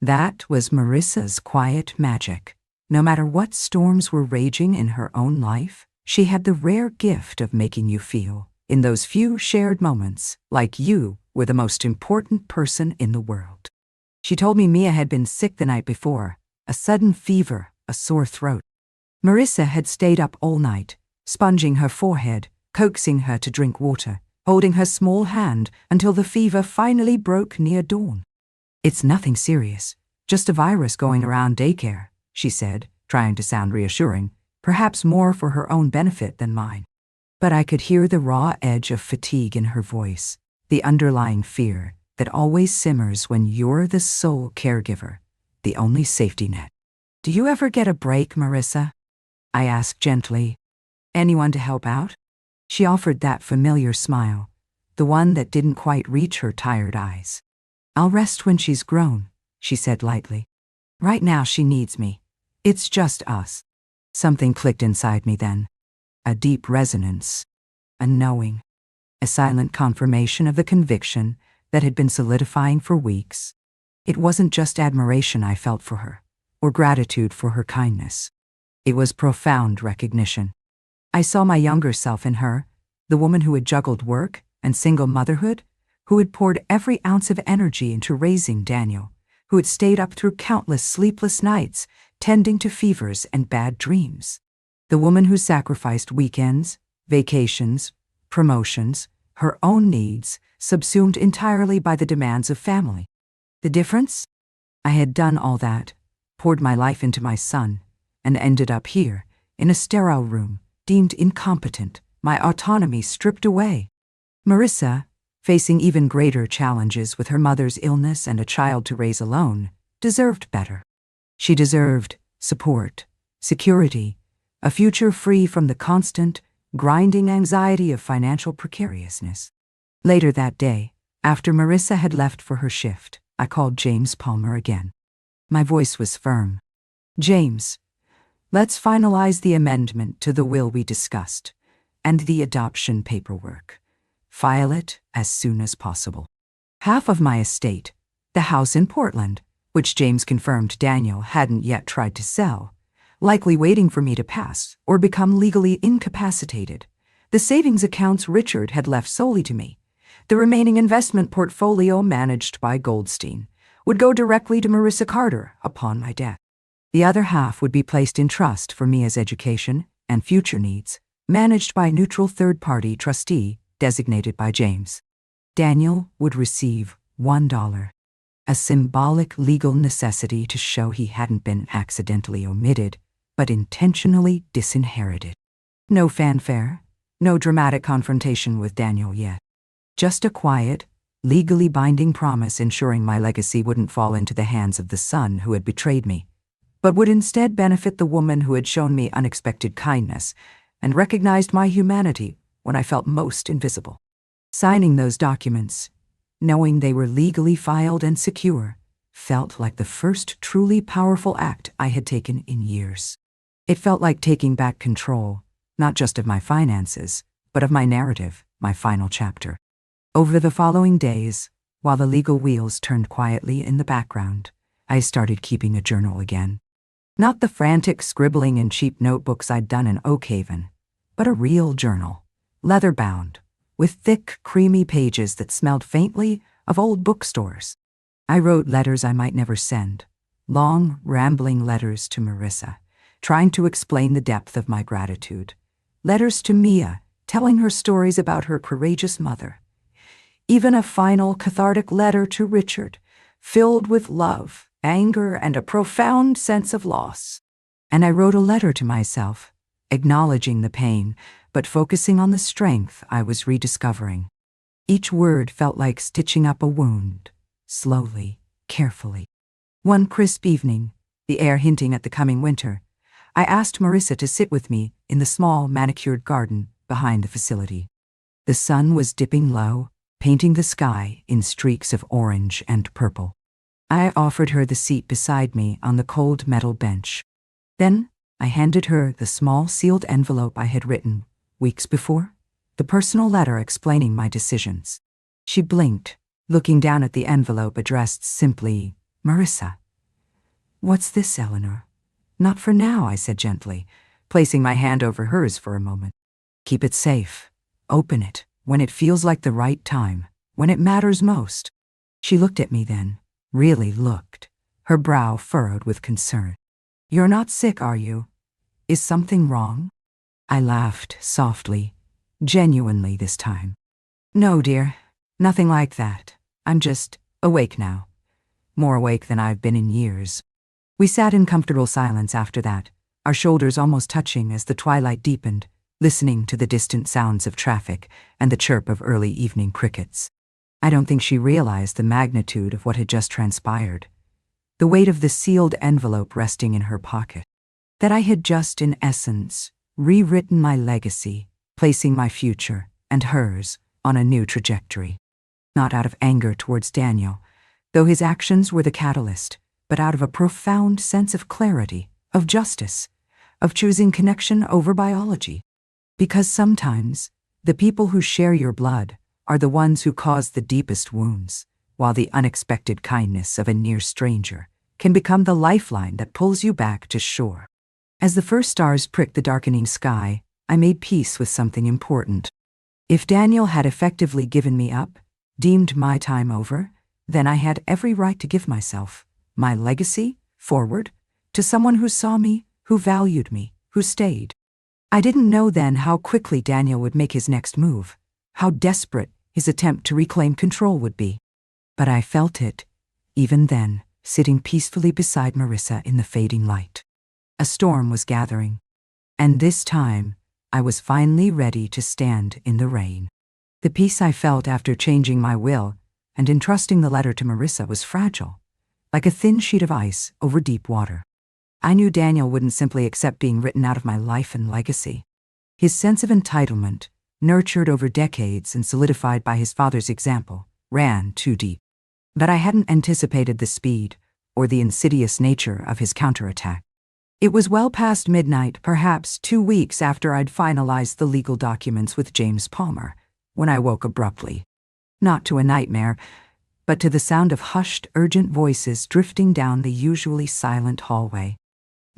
That was Marissa's quiet magic. No matter what storms were raging in her own life, she had the rare gift of making you feel, in those few shared moments, like you were the most important person in the world. She told me Mia had been sick the night before, a sudden fever, a sore throat. Marissa had stayed up all night, sponging her forehead, coaxing her to drink water, holding her small hand until the fever finally broke near dawn. "It's nothing serious, just a virus going around daycare," she said, trying to sound reassuring, perhaps more for her own benefit than mine. But I could hear the raw edge of fatigue in her voice, the underlying fear that always simmers when you're the sole caregiver, the only safety net. "Do you ever get a break, Marissa?" I asked gently. "Anyone to help out?" She offered that familiar smile, the one that didn't quite reach her tired eyes. "I'll rest when she's grown," she said lightly. "Right now she needs me. It's just us." Something clicked inside me then. A deep resonance, a knowing, a silent confirmation of the conviction that had been solidifying for weeks. It wasn't just admiration I felt for her, or gratitude for her kindness. It was profound recognition. I saw my younger self in her, the woman who had juggled work and single motherhood, who had poured every ounce of energy into raising Daniel, who had stayed up through countless sleepless nights, tending to fevers and bad dreams. The woman who sacrificed weekends, vacations, promotions, her own needs, subsumed entirely by the demands of family. The difference? I had done all that, poured my life into my son, and ended up here, in a sterile room, deemed incompetent, my autonomy stripped away. Marissa, facing even greater challenges with her mother's illness and a child to raise alone, deserved better. She deserved support, security, a future free from the constant, grinding anxiety of financial precariousness. Later that day, after Marissa had left for her shift, I called James Palmer again. My voice was firm. "James, let's finalize the amendment to the will we discussed, and the adoption paperwork. File it as soon as possible. Half of my estate, the house in Portland, which James confirmed Daniel hadn't yet tried to sell, likely waiting for me to pass or become legally incapacitated. The savings accounts Richard had left solely to me, the remaining investment portfolio managed by Goldstein, would go directly to Marissa Carter upon my death. The other half would be placed in trust for Mia's education and future needs, managed by a neutral third-party trustee designated by James. Daniel would receive $1, a symbolic legal necessity to show he hadn't been accidentally omitted, but intentionally disinherited. No fanfare, no dramatic confrontation with Daniel yet. Just a quiet, legally binding promise ensuring my legacy wouldn't fall into the hands of the son who had betrayed me, but would instead benefit the woman who had shown me unexpected kindness and recognized my humanity when I felt most invisible. Signing those documents, knowing they were legally filed and secure, felt like the first truly powerful act I had taken in years. It felt like taking back control, not just of my finances, but of my narrative, my final chapter. Over the following days, while the legal wheels turned quietly in the background, I started keeping a journal again. Not the frantic scribbling in cheap notebooks I'd done in Oakhaven, but a real journal, leather-bound, with thick, creamy pages that smelled faintly of old bookstores. I wrote letters I might never send, long, rambling letters to Marissa, trying to explain the depth of my gratitude. Letters to Mia, telling her stories about her courageous mother. Even a final cathartic letter to Richard, filled with love, anger, and a profound sense of loss. And I wrote a letter to myself, acknowledging the pain, but focusing on the strength I was rediscovering. Each word felt like stitching up a wound, slowly, carefully. One crisp evening, the air hinting at the coming winter, I asked Marissa to sit with me in the small manicured garden behind the facility. The sun was dipping low, painting the sky in streaks of orange and purple. I offered her the seat beside me on the cold metal bench. Then I handed her the small sealed envelope I had written weeks before, the personal letter explaining my decisions. She blinked, looking down at the envelope addressed simply, Marissa. What's this, Eleanor? Not for now, I said gently, placing my hand over hers for a moment. Keep it safe. Open it when it feels like the right time, when it matters most. She looked at me then, really looked, her brow furrowed with concern. You're not sick, are you? Is something wrong? I laughed softly, genuinely this time. No, dear, nothing like that. I'm just awake now. More awake than I've been in years. We sat in comfortable silence after that, our shoulders almost touching as the twilight deepened, listening to the distant sounds of traffic and the chirp of early evening crickets. I don't think she realized the magnitude of what had just transpired, the weight of the sealed envelope resting in her pocket, that I had just, in essence, rewritten my legacy, placing my future and hers on a new trajectory. Not out of anger towards Daniel, though his actions were the catalyst, but out of a profound sense of clarity, of justice, of choosing connection over biology. Because sometimes, the people who share your blood are the ones who cause the deepest wounds, while the unexpected kindness of a near stranger can become the lifeline that pulls you back to shore. As the first stars pricked the darkening sky, I made peace with something important. If Daniel had effectively given me up, deemed my time over, then I had every right to give myself, my legacy, forward, to someone who saw me, who valued me, who stayed. I didn't know then how quickly Daniel would make his next move, how desperate his attempt to reclaim control would be. But I felt it, even then, sitting peacefully beside Marissa in the fading light. A storm was gathering, and this time I was finally ready to stand in the rain. The peace I felt after changing my will and entrusting the letter to Marissa was fragile, like a thin sheet of ice over deep water. I knew Daniel wouldn't simply accept being written out of my life and legacy. His sense of entitlement, nurtured over decades and solidified by his father's example, ran too deep. But I hadn't anticipated the speed or the insidious nature of his counterattack. It was well past midnight, perhaps 2 weeks after I'd finalized the legal documents with James Palmer, when I woke abruptly. Not to a nightmare, but to the sound of hushed, urgent voices drifting down the usually silent hallway.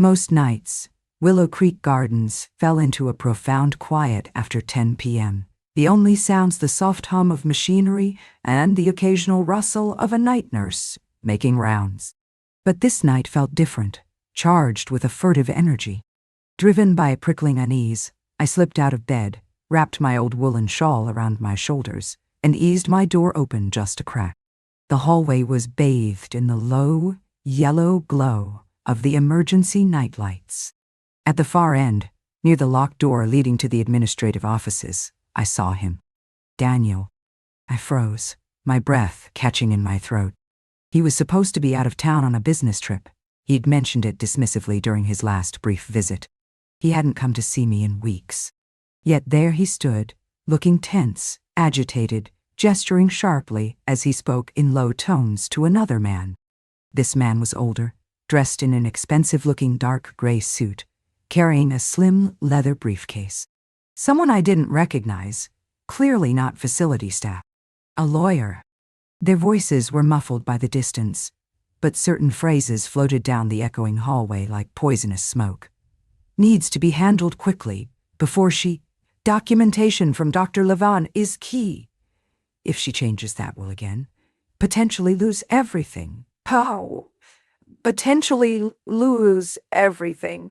Most nights, Willow Creek Gardens fell into a profound quiet after 10 p.m. The only sounds the soft hum of machinery and the occasional rustle of a night nurse making rounds. But this night felt different, charged with a furtive energy. Driven by a prickling unease, I slipped out of bed, wrapped my old woolen shawl around my shoulders, and eased my door open just a crack. The hallway was bathed in the low, yellow glow of the emergency nightlights. At the far end, near the locked door leading to the administrative offices, I saw him. Daniel. I froze, my breath catching in my throat. He was supposed to be out of town on a business trip. He'd mentioned it dismissively during his last brief visit. He hadn't come to see me in weeks. Yet there he stood, looking tense, agitated, gesturing sharply as he spoke in low tones to another man. This man was older, dressed in an expensive-looking dark gray suit, carrying a slim leather briefcase. Someone I didn't recognize, clearly not facility staff. A lawyer. Their voices were muffled by the distance, but certain phrases floated down the echoing hallway like poisonous smoke. Needs to be handled quickly, before she... Documentation from Dr. Levan is key. If she changes that will again. Potentially lose everything. How? Potentially lose everything.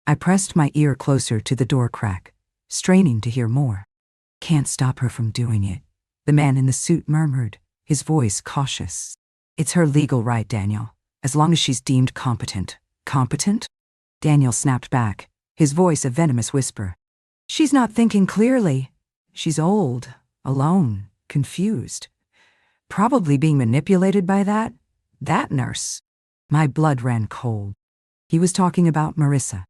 I pressed my ear closer to the door crack, straining to hear more. Can't stop her from doing it, the man in the suit murmured, his voice cautious. It's her legal right, Daniel, as long as she's deemed competent. Competent? Daniel snapped back, his voice a venomous whisper. She's not thinking clearly. She's old, alone, confused. Probably being manipulated by that nurse. My blood ran cold. He was talking about Marissa.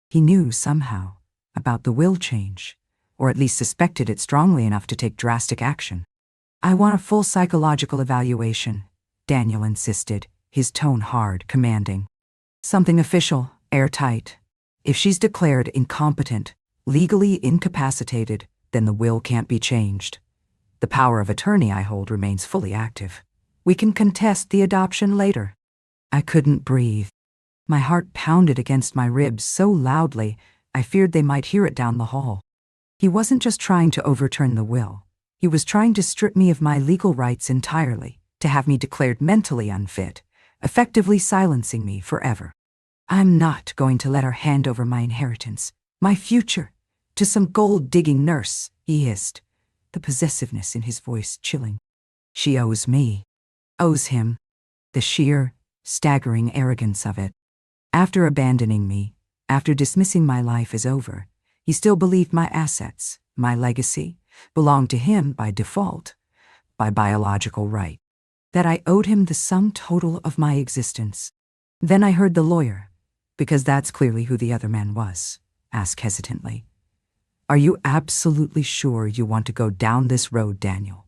He knew somehow about the will change, or at least suspected it strongly enough to take drastic action. I want a full psychological evaluation, Daniel insisted, his tone hard, commanding. Something official, airtight. If she's declared incompetent, legally incapacitated, then the will can't be changed. The power of attorney I hold remains fully active. We can contest the adoption later. I couldn't breathe. My heart pounded against my ribs so loudly, I feared they might hear it down the hall. He wasn't just trying to overturn the will. He was trying to strip me of my legal rights entirely, to have me declared mentally unfit, effectively silencing me forever. I'm not going to let her hand over my inheritance, my future, to some gold-digging nurse, he hissed, the possessiveness in his voice chilling. She owes me. Owes him. The sheer, staggering arrogance of it. After abandoning me, after dismissing my life as over, he still believed my assets, my legacy, belonged to him by default, by biological right, that I owed him the sum total of my existence. Then I heard the lawyer, because that's clearly who the other man was, ask hesitantly. Are you absolutely sure you want to go down this road, Daniel?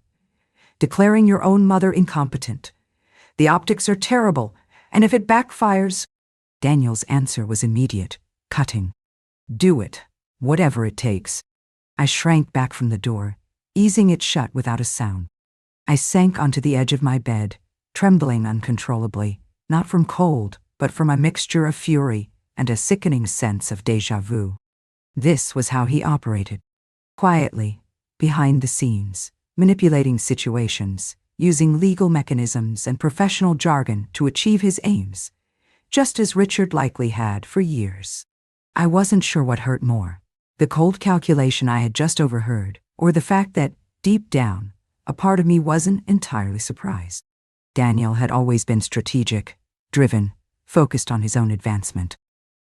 Declaring your own mother incompetent. The optics are terrible, and if it backfires... Daniel's answer was immediate, cutting. Do it, whatever it takes. I shrank back from the door, easing it shut without a sound. I sank onto the edge of my bed, trembling uncontrollably, not from cold, but from a mixture of fury and a sickening sense of déjà vu. This was how he operated. Quietly, behind the scenes, manipulating situations, using legal mechanisms and professional jargon to achieve his aims, just as Richard likely had for years. I wasn't sure what hurt more, the cold calculation I had just overheard, or the fact that, deep down, a part of me wasn't entirely surprised. Daniel had always been strategic, driven, focused on his own advancement.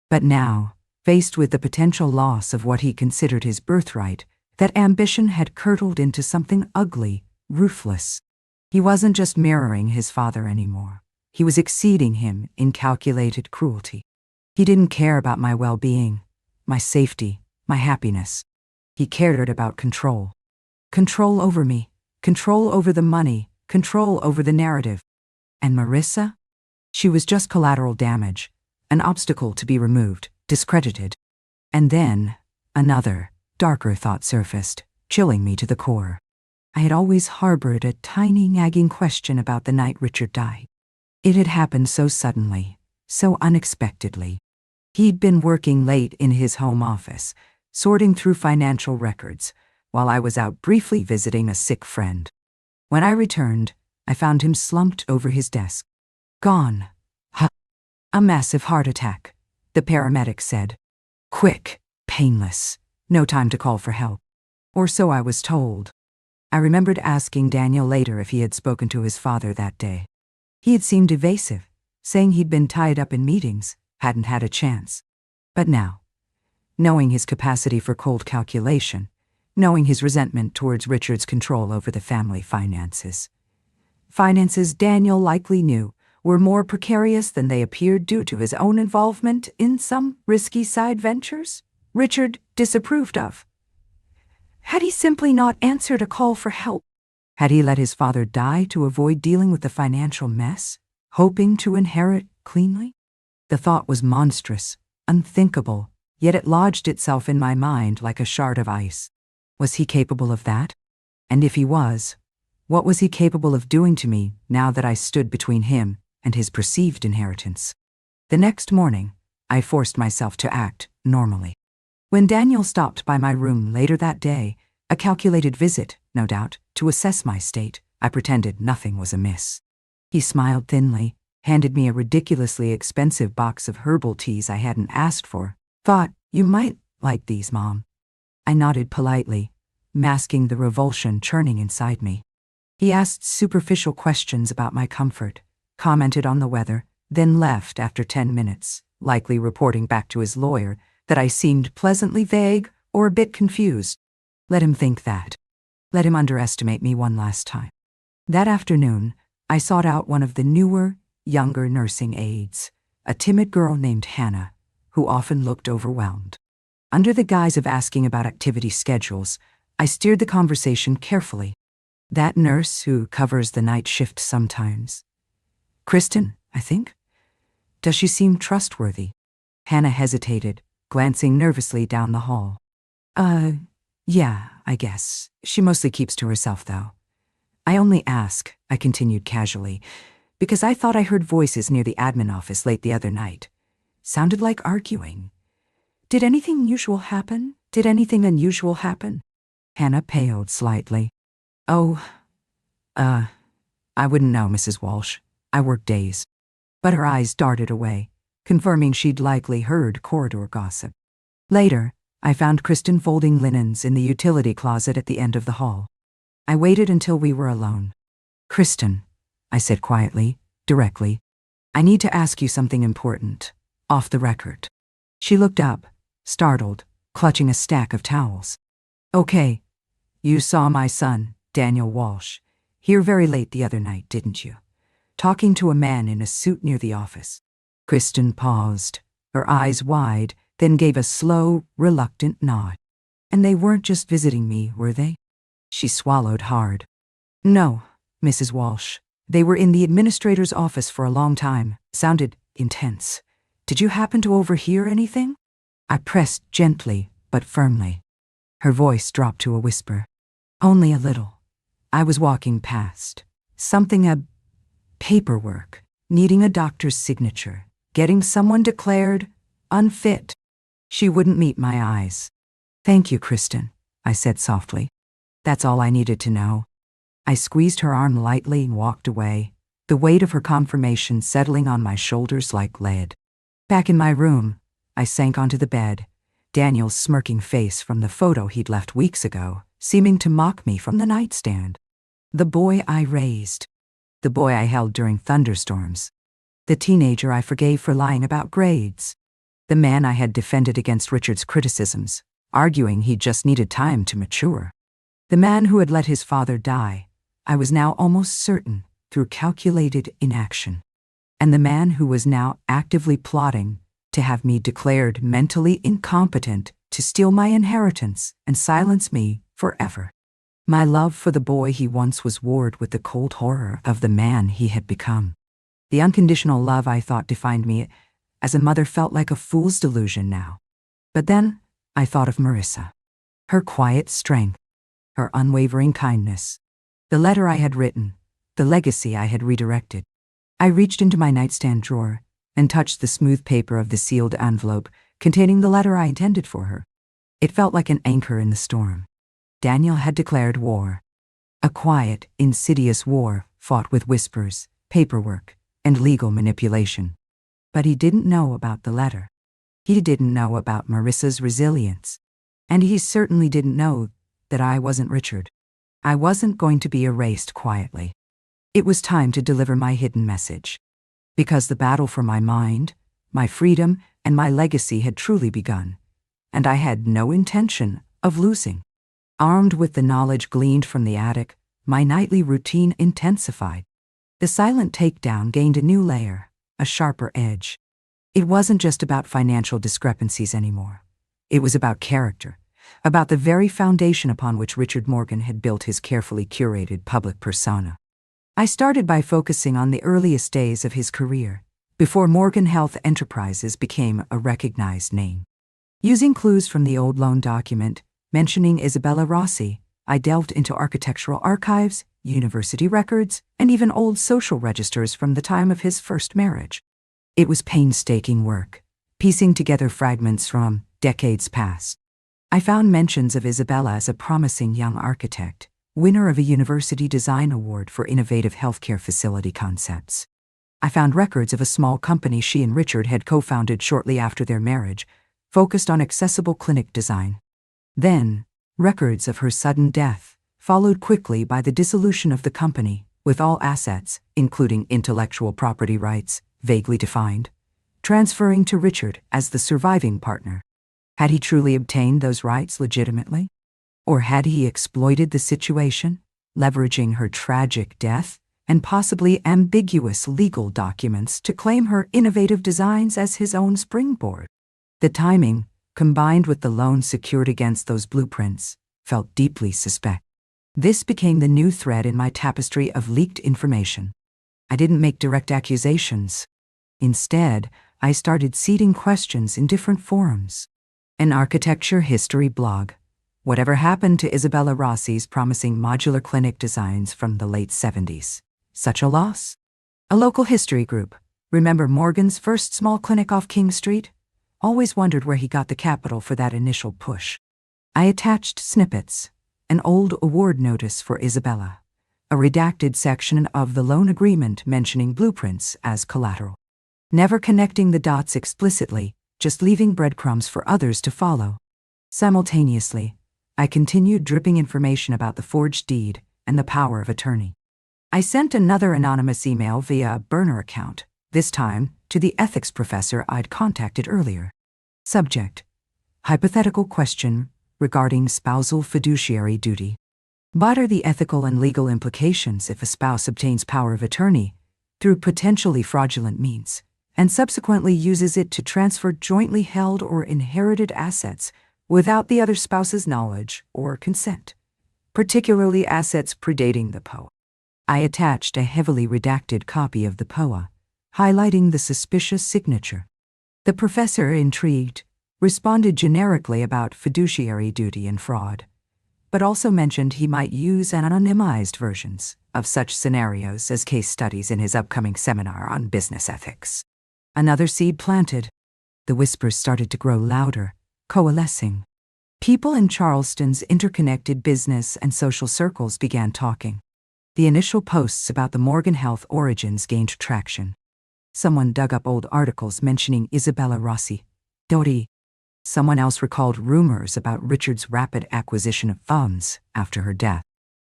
But now, faced with the potential loss of what he considered his birthright, that ambition had curdled into something ugly, ruthless. He wasn't just mirroring his father anymore. He was exceeding him in calculated cruelty. He didn't care about my well-being, my safety, my happiness. He cared about control. Control over me, control over the money, control over the narrative. And Marissa? She was just collateral damage, an obstacle to be removed, discredited. And then, another, darker thought surfaced, chilling me to the core. I had always harbored a tiny nagging question about the night Richard died. It had happened so suddenly, so unexpectedly. He'd been working late in his home office, sorting through financial records, while I was out briefly visiting a sick friend. When I returned, I found him slumped over his desk. Gone. A massive heart attack, the paramedic said. Quick, painless, no time to call for help. Or so I was told. I remembered asking Daniel later if he had spoken to his father that day. He had seemed evasive, saying he'd been tied up in meetings, hadn't had a chance. But now, knowing his capacity for cold calculation, knowing his resentment towards Richard's control over the family finances Daniel likely knew were more precarious than they appeared due to his own involvement in some risky side ventures Richard disapproved of. Had he simply not answered a call for help? Had he let his father die to avoid dealing with the financial mess, hoping to inherit cleanly? The thought was monstrous, unthinkable, yet it lodged itself in my mind like a shard of ice. Was he capable of that? And if he was, what was he capable of doing to me now that I stood between him and his perceived inheritance? The next morning, I forced myself to act normally. When Daniel stopped by my room later that day, a calculated visit, no doubt, to assess my state, I pretended nothing was amiss. He smiled thinly, handed me a ridiculously expensive box of herbal teas I hadn't asked for. Thought, you might like these, Mom. I nodded politely, masking the revulsion churning inside me. He asked superficial questions about my comfort, commented on the weather, then left after 10 minutes, likely reporting back to his lawyer that I seemed pleasantly vague or a bit confused. Let him think that. Let him underestimate me one last time. That afternoon, I sought out one of the newer, younger nursing aides, a timid girl named Hannah, who often looked overwhelmed. Under the guise of asking about activity schedules, I steered the conversation carefully. That nurse who covers the night shift sometimes. Kristen, I think? Does she seem trustworthy? Hannah hesitated, glancing nervously down the hall. Yeah, I guess. She mostly keeps to herself, though. I only ask, I continued casually, because I thought I heard voices near the admin office late the other night. Sounded like arguing. Did anything unusual happen? Hannah paled slightly. Oh, I wouldn't know, Mrs. Walsh. I work days. But her eyes darted away, confirming she'd likely heard corridor gossip. Later, I found Kristen folding linens in the utility closet at the end of the hall. I waited until we were alone. Kristen, I said quietly, directly, I need to ask you something important, off the record. She looked up, startled, clutching a stack of towels. Okay, you saw my son, Daniel Walsh, here very late the other night, didn't you? Talking to a man in a suit near the office. Kristen paused, her eyes wide, then gave a slow, reluctant nod. And they weren't just visiting me, were they? She swallowed hard. No, Mrs. Walsh. They were in the administrator's office for a long time. Sounded intense. Did you happen to overhear anything? I pressed gently, but firmly. Her voice dropped to a whisper. Only a little. I was walking past. Paperwork. Needing a doctor's signature. Getting someone declared unfit. She wouldn't meet my eyes. Thank you, Kristen, I said softly. That's all I needed to know. I squeezed her arm lightly and walked away, the weight of her confirmation settling on my shoulders like lead. Back in my room, I sank onto the bed, Daniel's smirking face from the photo he'd left weeks ago, seeming to mock me from the nightstand. The boy I raised. The boy I held during thunderstorms. The teenager I forgave for lying about grades. The man I had defended against Richard's criticisms, arguing he just needed time to mature. The man who had let his father die, I was now almost certain, through calculated inaction. And the man who was now actively plotting to have me declared mentally incompetent to steal my inheritance and silence me forever. My love for the boy he once was warred with the cold horror of the man he had become. The unconditional love I thought defined me as a mother felt like a fool's delusion now. But then I thought of Marissa. Her quiet strength, her unwavering kindness, the letter I had written, the legacy I had redirected. I reached into my nightstand drawer and touched the smooth paper of the sealed envelope containing the letter I intended for her. It felt like an anchor in the storm. Daniel had declared war. A quiet, insidious war fought with whispers, paperwork, and legal manipulation. But he didn't know about the letter. He didn't know about Marissa's resilience. And he certainly didn't know that I wasn't Richard. I wasn't going to be erased quietly. It was time to deliver my hidden message. Because the battle for my mind, my freedom, and my legacy had truly begun. And I had no intention of losing. Armed with the knowledge gleaned from the attic, my nightly routine intensified. The silent takedown gained a new layer, a sharper edge. It wasn't just about financial discrepancies anymore. It was about character, about the very foundation upon which Richard Morgan had built his carefully curated public persona. I started by focusing on the earliest days of his career, before Morgan Health Enterprises became a recognized name. Using clues from the old loan document mentioning Isabella Rossi, I delved into architectural archives, university records, and even old social registers from the time of his first marriage. It was painstaking work, piecing together fragments from decades past. I found mentions of Isabella as a promising young architect, winner of a university design award for innovative healthcare facility concepts. I found records of a small company she and Richard had co-founded shortly after their marriage, focused on accessible clinic design. Then, records of her sudden death, followed quickly by the dissolution of the company, with all assets, including intellectual property rights, vaguely defined, transferring to Richard as the surviving partner. Had he truly obtained those rights legitimately? Or had he exploited the situation, leveraging her tragic death and possibly ambiguous legal documents to claim her innovative designs as his own springboard? The timing, combined with the loan secured against those blueprints, felt deeply suspect. This became the new thread in my tapestry of leaked information. I didn't make direct accusations. Instead, I started seeding questions in different forums. An architecture history blog. Whatever happened to Isabella Rossi's promising modular clinic designs from the late 70s? Such a loss? A local history group. Remember Morgan's first small clinic off King Street? Always wondered where he got the capital for that initial push. I attached snippets, an old award notice for Isabella, a redacted section of the loan agreement mentioning blueprints as collateral. Never connecting the dots explicitly, just leaving breadcrumbs for others to follow. Simultaneously, I continued dripping information about the forged deed and the power of attorney. I sent another anonymous email via a burner account, this time to the ethics professor I'd contacted earlier. Subject: hypothetical question regarding spousal fiduciary duty. What are the ethical and legal implications if a spouse obtains power of attorney through potentially fraudulent means and subsequently uses it to transfer jointly held or inherited assets without the other spouse's knowledge or consent, particularly assets predating the POA? I attached a heavily redacted copy of the POA, highlighting the suspicious signature. The professor, intrigued, responded generically about fiduciary duty and fraud, but also mentioned he might use anonymized versions of such scenarios as case studies in his upcoming seminar on business ethics. Another seed planted. The whispers started to grow louder, coalescing. People in Charleston's interconnected business and social circles began talking. The initial posts about the Morgan Health origins gained traction. Someone dug up old articles mentioning Isabella Rossi, Dodi. Someone else recalled rumors about Richard's rapid acquisition of funds after her death.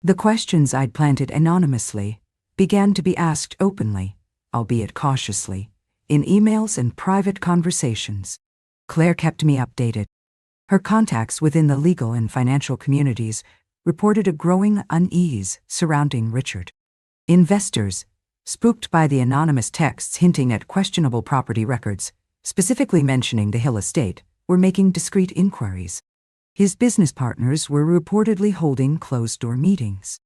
The questions I'd planted anonymously began to be asked openly, albeit cautiously, in emails and private conversations. Claire kept me updated. Her contacts within the legal and financial communities reported a growing unease surrounding Richard. Investors, spooked by the anonymous texts hinting at questionable property records, specifically mentioning the Hill estate, were making discreet inquiries. His business partners were reportedly holding closed-door meetings.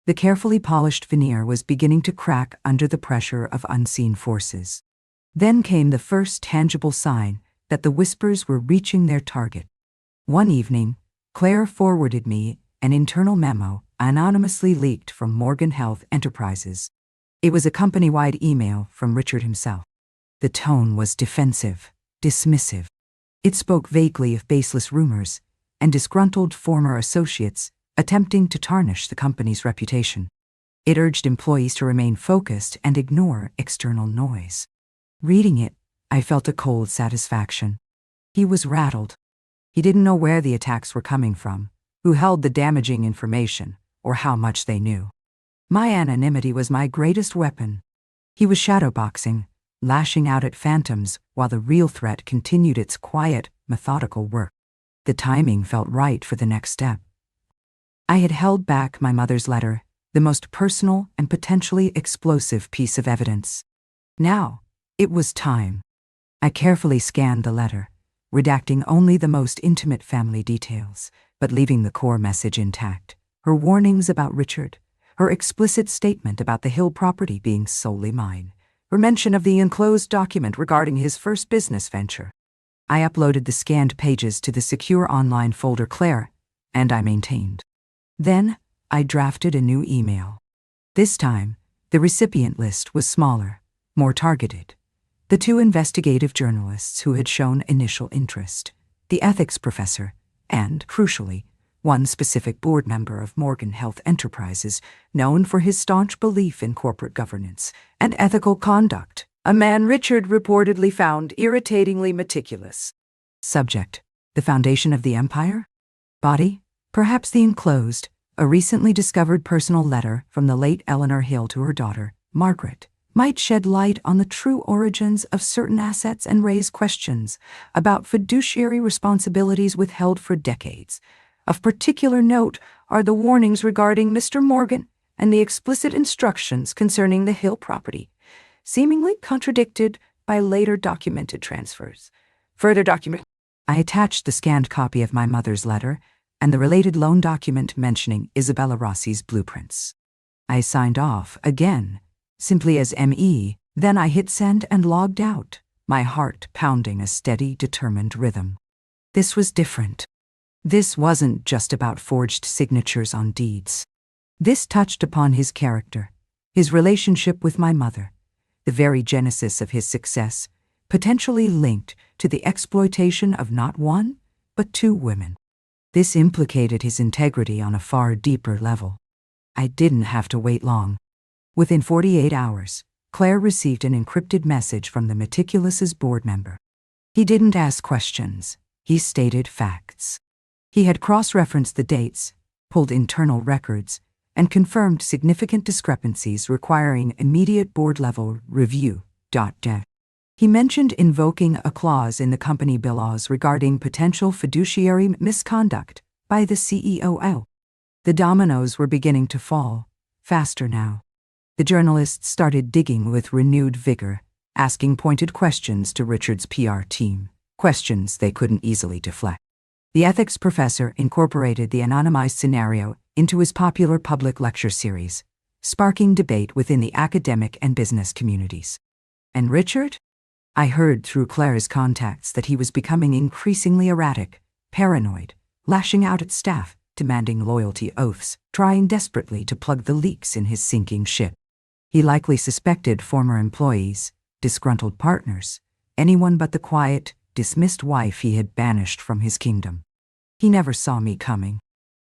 The carefully polished veneer was beginning to crack under the pressure of unseen forces. Then came the first tangible sign that the whispers were reaching their target. One evening, Claire forwarded me an internal memo anonymously leaked from Morgan Health Enterprises. It was a company-wide email from Richard himself. The tone was defensive, dismissive. It spoke vaguely of baseless rumors and disgruntled former associates attempting to tarnish the company's reputation. It urged employees to remain focused and ignore external noise. Reading it, I felt a cold satisfaction. He was rattled. He didn't know where the attacks were coming from, who held the damaging information, or how much they knew. My anonymity was my greatest weapon. He was shadowboxing, lashing out at phantoms while the real threat continued its quiet, methodical work. The timing felt right for the next step. I had held back my mother's letter, the most personal and potentially explosive piece of evidence. Now, it was time. I carefully scanned the letter, redacting only the most intimate family details, but leaving the core message intact. Her warnings about Richard, her explicit statement about the Hill property being solely mine, her mention of the enclosed document regarding his first business venture. I uploaded the scanned pages to the secure online folder Claire, and I maintained. Then, I drafted a new email. This time, the recipient list was smaller, more targeted. The two investigative journalists who had shown initial interest, the ethics professor, and, crucially, one specific board member of Morgan Health Enterprises, known for his staunch belief in corporate governance and ethical conduct, a man Richard reportedly found irritatingly meticulous. Subject: the foundation of the empire? Body: perhaps the enclosed, a recently discovered personal letter from the late Eleanor Hill to her daughter, Margaret, might shed light on the true origins of certain assets and raise questions about fiduciary responsibilities withheld for decades. Of particular note are the warnings regarding Mr. Morgan and the explicit instructions concerning the Hill property, seemingly contradicted by later documented transfers. I attached the scanned copy of my mother's letter and the related loan document mentioning Isabella Rossi's blueprints. I signed off again, simply as M.E., then I hit send and logged out, my heart pounding a steady, determined rhythm. This was different. This wasn't just about forged signatures on deeds. This touched upon his character, his relationship with my mother, the very genesis of his success, potentially linked to the exploitation of not one, but two women. This implicated his integrity on a far deeper level. I didn't have to wait long. Within 48 hours, Claire received an encrypted message from the meticulous's board member. He didn't ask questions. He stated facts. He had cross-referenced the dates, pulled internal records, and confirmed significant discrepancies requiring immediate board-level review. He mentioned invoking a clause in the company bylaws regarding potential fiduciary misconduct by the CEO. The dominoes were beginning to fall, faster now. The journalists started digging with renewed vigor, asking pointed questions to Richard's PR team, questions they couldn't easily deflect. The ethics professor incorporated the anonymized scenario into his popular public lecture series, sparking debate within the academic and business communities. And Richard? I heard through Claire's contacts that he was becoming increasingly erratic, paranoid, lashing out at staff, demanding loyalty oaths, trying desperately to plug the leaks in his sinking ship. He likely suspected former employees, disgruntled partners, anyone but the quiet, dismissed wife he had banished from his kingdom. He never saw me coming.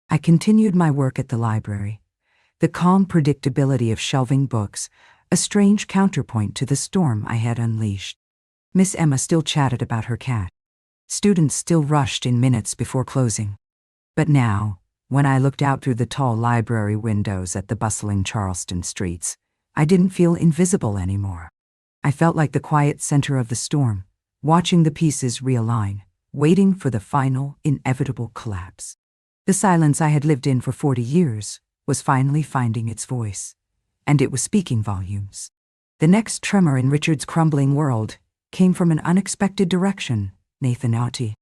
I continued my work at the library. The calm predictability of shelving books, a strange counterpoint to the storm I had unleashed. Miss Emma still chatted about her cat. Students still rushed in minutes before closing. But now, when I looked out through the tall library windows at the bustling Charleston streets, I didn't feel invisible anymore. I felt like the quiet center of the storm, watching the pieces realign, waiting for the final, inevitable collapse. The silence I had lived in for 40 years was finally finding its voice, and it was speaking volumes. The next tremor in Richard's crumbling world came from an unexpected direction, Nathan Otti.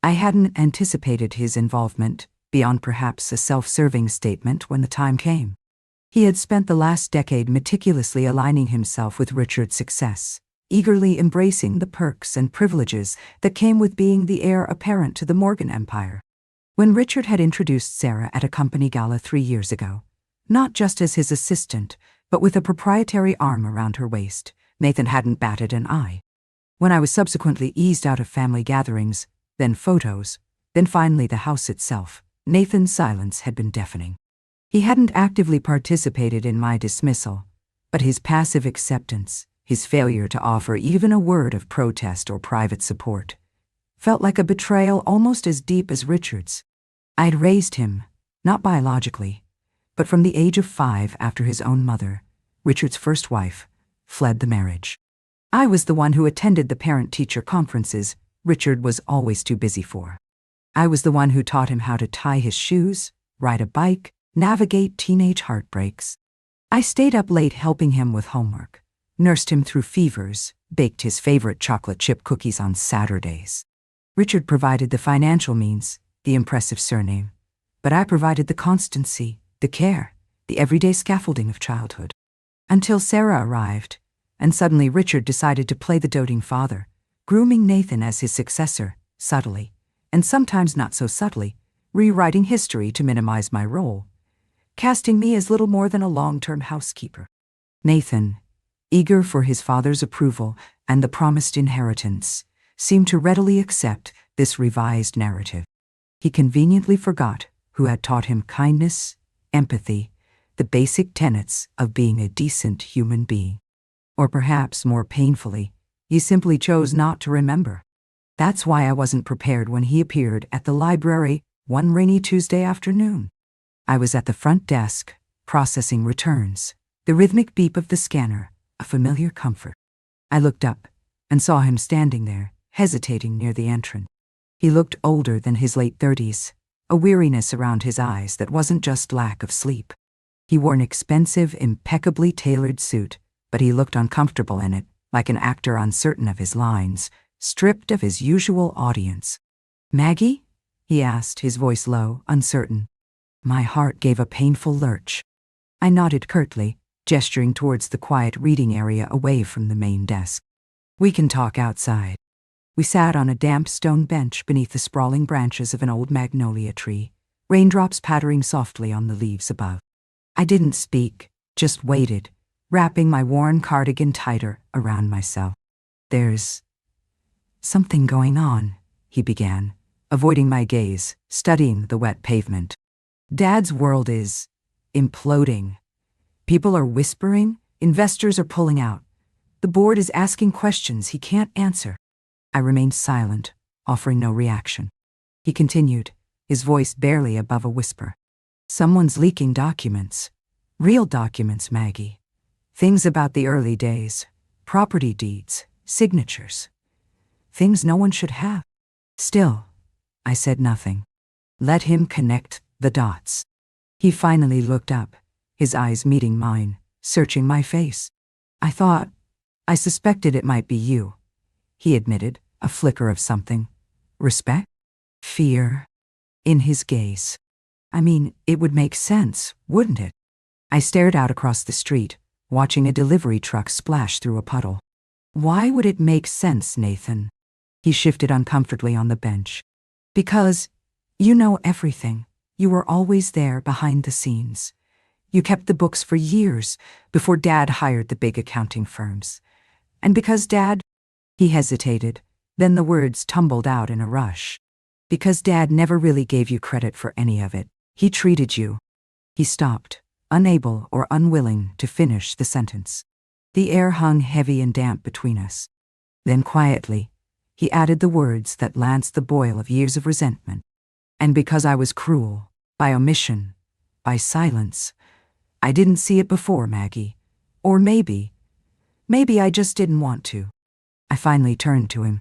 I hadn't anticipated his involvement, beyond perhaps a self-serving statement when the time came. He had spent the last decade meticulously aligning himself with Richard's success, eagerly embracing the perks and privileges that came with being the heir apparent to the Morgan Empire. When Richard had introduced Sarah at a company gala 3 years ago, not just as his assistant, but with a proprietary arm around her waist, Nathan hadn't batted an eye. When I was subsequently eased out of family gatherings, then photos, then finally the house itself, Nathan's silence had been deafening. He hadn't actively participated in my dismissal, but his passive acceptance, his failure to offer even a word of protest or private support, felt like a betrayal almost as deep as Richard's. I'd raised him, not biologically, but from the age of 5 after his own mother, Richard's first wife, fled the marriage. I was the one who attended the parent-teacher conferences Richard was always too busy for. I was the one who taught him how to tie his shoes, ride a bike, navigate teenage heartbreaks. I stayed up late helping him with homework, nursed him through fevers, baked his favorite chocolate chip cookies on Saturdays. Richard provided the financial means, the impressive surname, but I provided the constancy, the care, the everyday scaffolding of childhood. Until Sarah arrived, and suddenly Richard decided to play the doting father, grooming Nathan as his successor, subtly, and sometimes not so subtly, rewriting history to minimize my role, casting me as little more than a long-term housekeeper. Nathan, eager for his father's approval and the promised inheritance, seemed to readily accept this revised narrative. He conveniently forgot who had taught him kindness, empathy, the basic tenets of being a decent human being. Or perhaps more painfully, he simply chose not to remember. That's why I wasn't prepared when he appeared at the library one rainy Tuesday afternoon. I was at the front desk, processing returns, the rhythmic beep of the scanner, a familiar comfort. I looked up and saw him standing there, hesitating near the entrance. He looked older than his late 30s, a weariness around his eyes that wasn't just lack of sleep. He wore an expensive, impeccably tailored suit, but he looked uncomfortable in it, like an actor uncertain of his lines, stripped of his usual audience. "Maggie?" he asked, his voice low, uncertain. My heart gave a painful lurch. I nodded curtly, gesturing towards the quiet reading area away from the main desk. "We can talk outside." We sat on a damp stone bench beneath the sprawling branches of an old magnolia tree, raindrops pattering softly on the leaves above. I didn't speak, just waited, wrapping my worn cardigan tighter around myself. "There's something going on," he began, avoiding my gaze, studying the wet pavement. "Dad's world is imploding. People are whispering, investors are pulling out. The board is asking questions he can't answer." I remained silent, offering no reaction. He continued, his voice barely above a whisper. "Someone's leaking documents. Real documents, Maggie. Things about the early days, property deeds, signatures. Things no one should have." Still, I said nothing. Let him connect the dots. He finally looked up, his eyes meeting mine, searching my face. I suspected it might be you," he admitted, a flicker of something. Respect? Fear? In his gaze. I mean, it would make sense, wouldn't it? I stared out across the street, watching a delivery truck splash through a puddle. "Why would it make sense, Nathan?" He shifted uncomfortably on the bench. "Because you know everything. You were always there behind the scenes. You kept the books for years before Dad hired the big accounting firms. And because Dad—" He hesitated, then the words tumbled out in a rush. "Because Dad never really gave you credit for any of it. He treated you." He stopped, unable or unwilling to finish the sentence. The air hung heavy and damp between us. Then quietly, he added the words that lanced the boil of years of resentment. "And because I was cruel, by omission, by silence. I didn't see it before, Maggie. Or maybe I just didn't want to." I finally turned to him,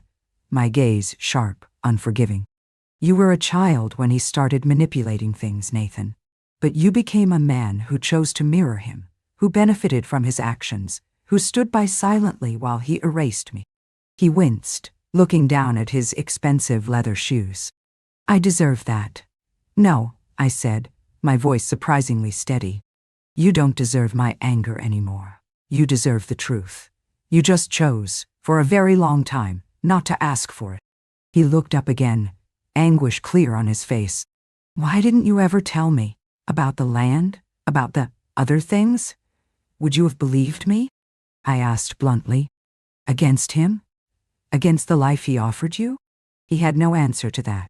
my gaze sharp, unforgiving. "You were a child when he started manipulating things, Nathan. But you became a man who chose to mirror him, who benefited from his actions, who stood by silently while he erased me." He winced, looking down at his expensive leather shoes. "I deserve that." "No," I said, my voice surprisingly steady. "You don't deserve my anger anymore. You deserve the truth. You just chose, for a very long time, not to ask for it." He looked up again, anguish clear on his face. "Why didn't you ever tell me? About the land? About the other things? Would you have believed me?" I asked bluntly. "Against him? Against the life he offered you? He had no answer to that.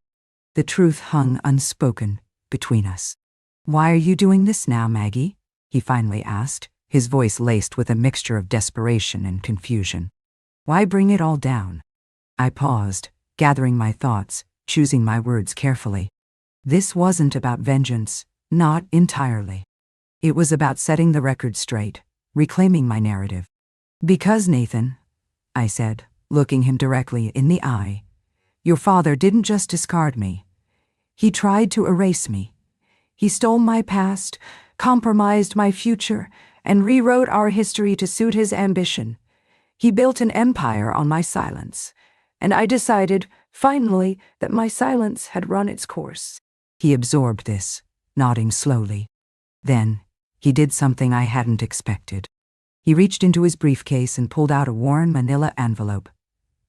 The truth hung unspoken between us. Why are you doing this now, Maggie? He finally asked, his voice laced with a mixture of desperation and confusion. Why bring it all down? I paused, gathering my thoughts, choosing my words carefully. This wasn't about vengeance, not entirely. It was about setting the record straight, reclaiming my narrative. Because, Nathan, I said, looking him directly in the eye, your father didn't just discard me. He tried to erase me. He stole my past, compromised my future, and rewrote our history to suit his ambition. He built an empire on my silence, and I decided, finally, that my silence had run its course. He absorbed this, nodding slowly. Then, he did something I hadn't expected. He reached into his briefcase and pulled out a worn manila envelope.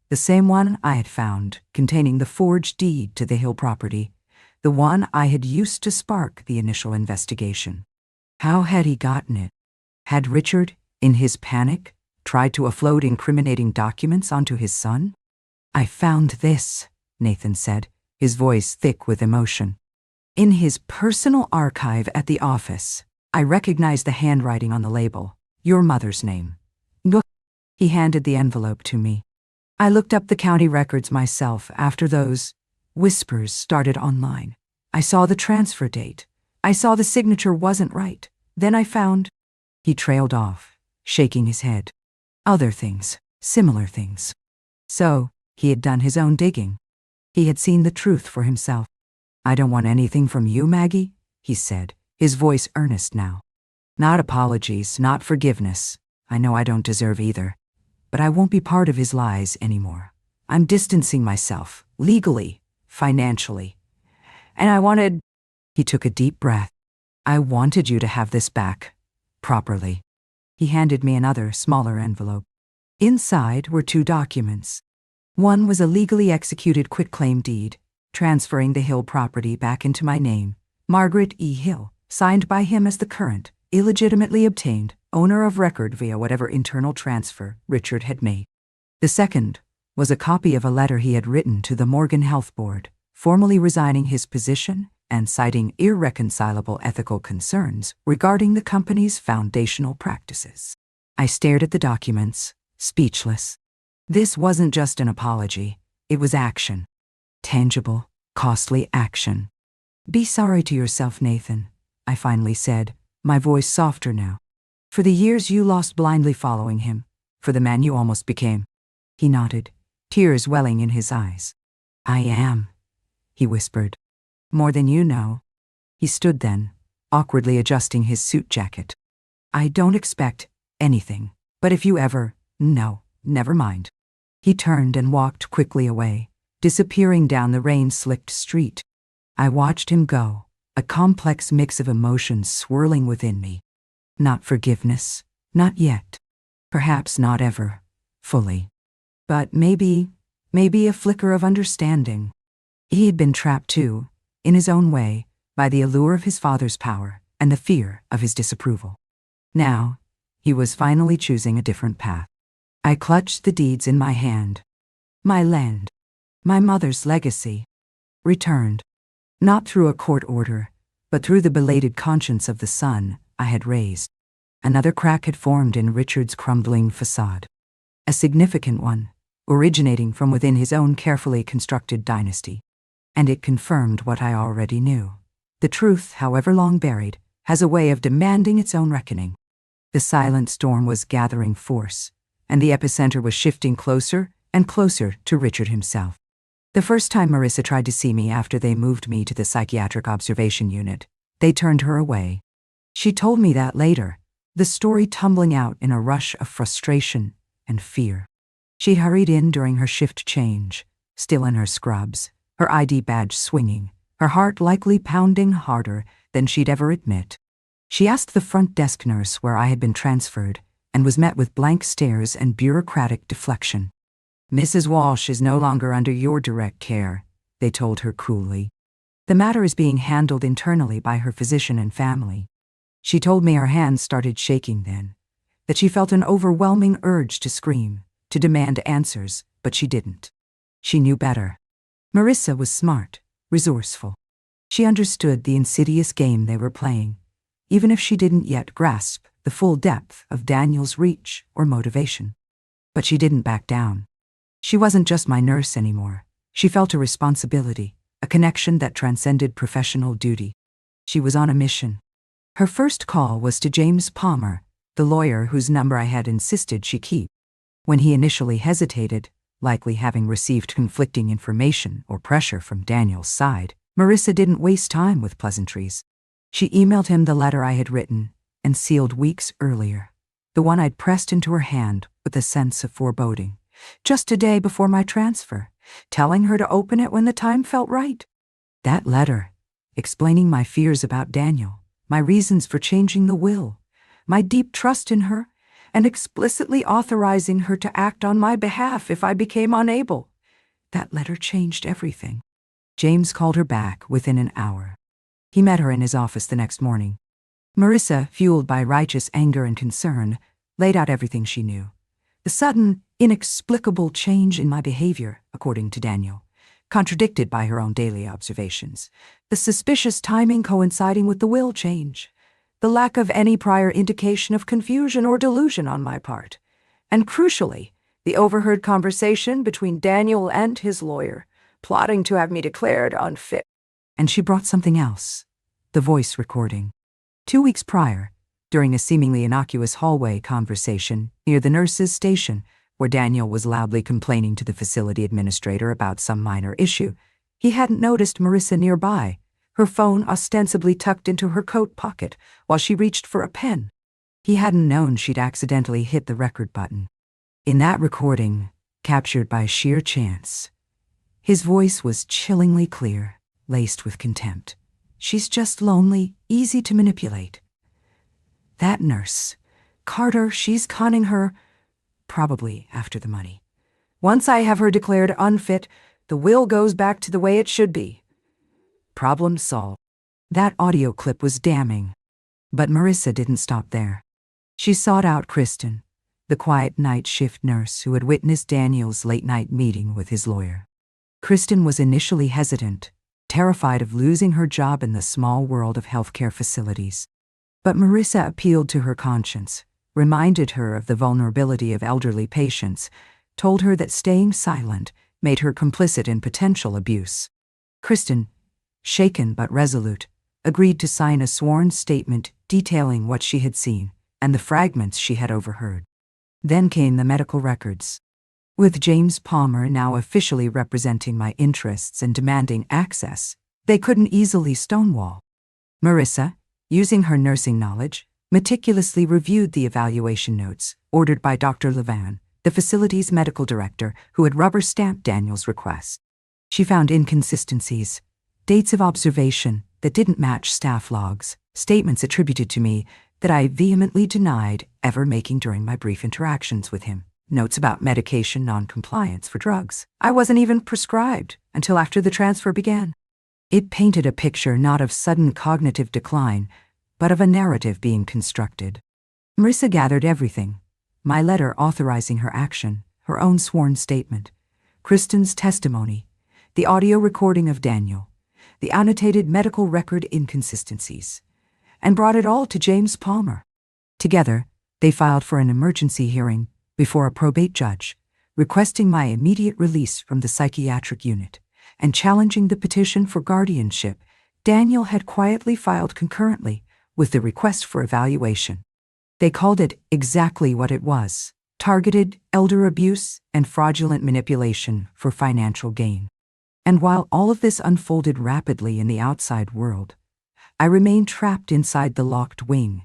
The same one I had found, containing the forged deed to the Hill property, the one I had used to spark the initial investigation. How had he gotten it? Had Richard, in his panic, tried to offload incriminating documents onto his son? I found this, Nathan said, his voice thick with emotion. In his personal archive at the office, I recognized the handwriting on the label, your mother's name. Look. He handed the envelope to me. I looked up the county records myself after those whispers started online. I saw the transfer date. I saw the signature wasn't right. Then I found... He trailed off, shaking his head. Other things, similar things. So, he had done his own digging. He had seen the truth for himself. I don't want anything from you, Maggie, he said, his voice earnest now. Not apologies, not forgiveness. I know I don't deserve either. But I won't be part of his lies anymore. I'm distancing myself, legally, financially. And I wanted... He took a deep breath. I wanted you to have this back, properly. He handed me another, smaller envelope. Inside were 2 documents. One was a legally executed quitclaim deed, transferring the Hill property back into my name, Margaret E. Hill, signed by him as the current, illegitimately obtained, owner of record via whatever internal transfer Richard had made. The second was a copy of a letter he had written to the Morgan Health Board, formally resigning his position and citing irreconcilable ethical concerns regarding the company's foundational practices. I stared at the documents, speechless. This wasn't just an apology, it was action. Tangible, costly action. Be sorry to yourself, Nathan, I finally said, my voice softer now. For the years you lost blindly following him, for the man you almost became. He nodded, tears welling in his eyes. I am, he whispered. More than you know. He stood then, awkwardly adjusting his suit jacket. I don't expect anything, but if you ever, no, never mind. He turned and walked quickly away, disappearing down the rain-slicked street. I watched him go, a complex mix of emotions swirling within me. Not forgiveness, not yet. Perhaps not ever, fully. But maybe a flicker of understanding. He had been trapped too, in his own way, by the allure of his father's power and the fear of his disapproval. Now, he was finally choosing a different path. I clutched the deeds in my hand. My land, my mother's legacy, returned. Not through a court order, but through the belated conscience of the son I had raised. Another crack had formed in Richard's crumbling facade. A significant one, originating from within his own carefully constructed dynasty. And it confirmed what I already knew. The truth, however long buried, has a way of demanding its own reckoning. The silent storm was gathering force, and the epicenter was shifting closer and closer to Richard himself. The first time Marissa tried to see me after they moved me to the psychiatric observation unit, they turned her away. She told me that later, the story tumbling out in a rush of frustration and fear. She hurried in during her shift change, still in her scrubs, her ID badge swinging, her heart likely pounding harder than she'd ever admit. She asked the front desk nurse where I had been transferred and was met with blank stares and bureaucratic deflection. Mrs. Walsh is no longer under your direct care, they told her coolly. The matter is being handled internally by her physician and family. She told me her hands started shaking then, that she felt an overwhelming urge to scream, to demand answers, but she didn't. She knew better. Marissa was smart, resourceful. She understood the insidious game they were playing, even if she didn't yet grasp the full depth of Daniel's reach or motivation. But she didn't back down. She wasn't just my nurse anymore. She felt a responsibility, a connection that transcended professional duty. She was on a mission. Her first call was to James Palmer, the lawyer whose number I had insisted she keep. When he initially hesitated, likely having received conflicting information or pressure from Daniel's side, Marissa didn't waste time with pleasantries. She emailed him the letter I had written and sealed weeks earlier, the one I'd pressed into her hand with a sense of foreboding, just a day before my transfer, telling her to open it when the time felt right. That letter, explaining my fears about Daniel, my reasons for changing the will, my deep trust in her, and explicitly authorizing her to act on my behalf if I became unable. That letter changed everything. James called her back within an hour. He met her in his office the next morning. Marissa, fueled by righteous anger and concern, laid out everything she knew. The sudden, inexplicable change in my behavior, according to Daniel, contradicted by her own daily observations. The suspicious timing coinciding with the will change. The lack of any prior indication of confusion or delusion on my part. And crucially, the overheard conversation between Daniel and his lawyer, plotting to have me declared unfit. And she brought something else, the voice recording. 2 weeks prior, during a seemingly innocuous hallway conversation near the nurse's station, where Daniel was loudly complaining to the facility administrator about some minor issue, he hadn't noticed Marissa nearby, her phone ostensibly tucked into her coat pocket while she reached for a pen. He hadn't known she'd accidentally hit the record button. In that recording, captured by sheer chance, his voice was chillingly clear, laced with contempt. She's just lonely, easy to manipulate. That nurse, Carter, she's conning her, probably after the money. Once I have her declared unfit, the will goes back to the way it should be. Problem solved. That audio clip was damning. But Marissa didn't stop there. She sought out Kristen, the quiet night shift nurse who had witnessed Daniel's late-night meeting with his lawyer. Kristen was initially hesitant, terrified of losing her job in the small world of healthcare facilities. But Marissa appealed to her conscience, reminded her of the vulnerability of elderly patients, told her that staying silent made her complicit in potential abuse. Kristen, shaken but resolute, agreed to sign a sworn statement detailing what she had seen and the fragments she had overheard. Then came the medical records. With James Palmer now officially representing my interests and demanding access, they couldn't easily stonewall. Marissa, using her nursing knowledge, meticulously reviewed the evaluation notes ordered by Dr. Levan, the facility's medical director who had rubber-stamped Daniel's request. She found inconsistencies, dates of observation that didn't match staff logs, statements attributed to me that I vehemently denied ever making during my brief interactions with him, notes about medication non-compliance for drugs I wasn't even prescribed until after the transfer began. It painted a picture not of sudden cognitive decline, but of a narrative being constructed. Marissa gathered everything: my letter authorizing her action, her own sworn statement, Kristen's testimony, the audio recording of Daniel, the annotated medical record inconsistencies, and brought it all to James Palmer. Together, they filed for an emergency hearing before a probate judge, requesting my immediate release from the psychiatric unit and challenging the petition for guardianship Daniel had quietly filed concurrently with the request for evaluation. They called it exactly what it was: targeted elder abuse and fraudulent manipulation for financial gain. And while all of this unfolded rapidly in the outside world, I remained trapped inside the locked wing,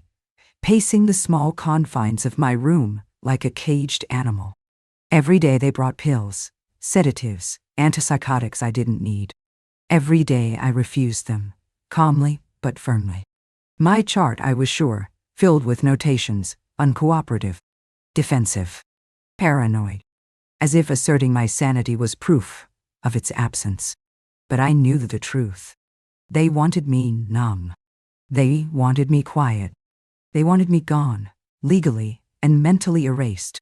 pacing the small confines of my room like a caged animal. Every day they brought pills, sedatives, antipsychotics I didn't need. Every day I refused them, calmly but firmly. My chart, I was sure, filled with notations: uncooperative, defensive, paranoid, as if asserting my sanity was proof of its absence. But I knew the truth. They wanted me numb. They wanted me quiet. They wanted me gone, legally and mentally erased.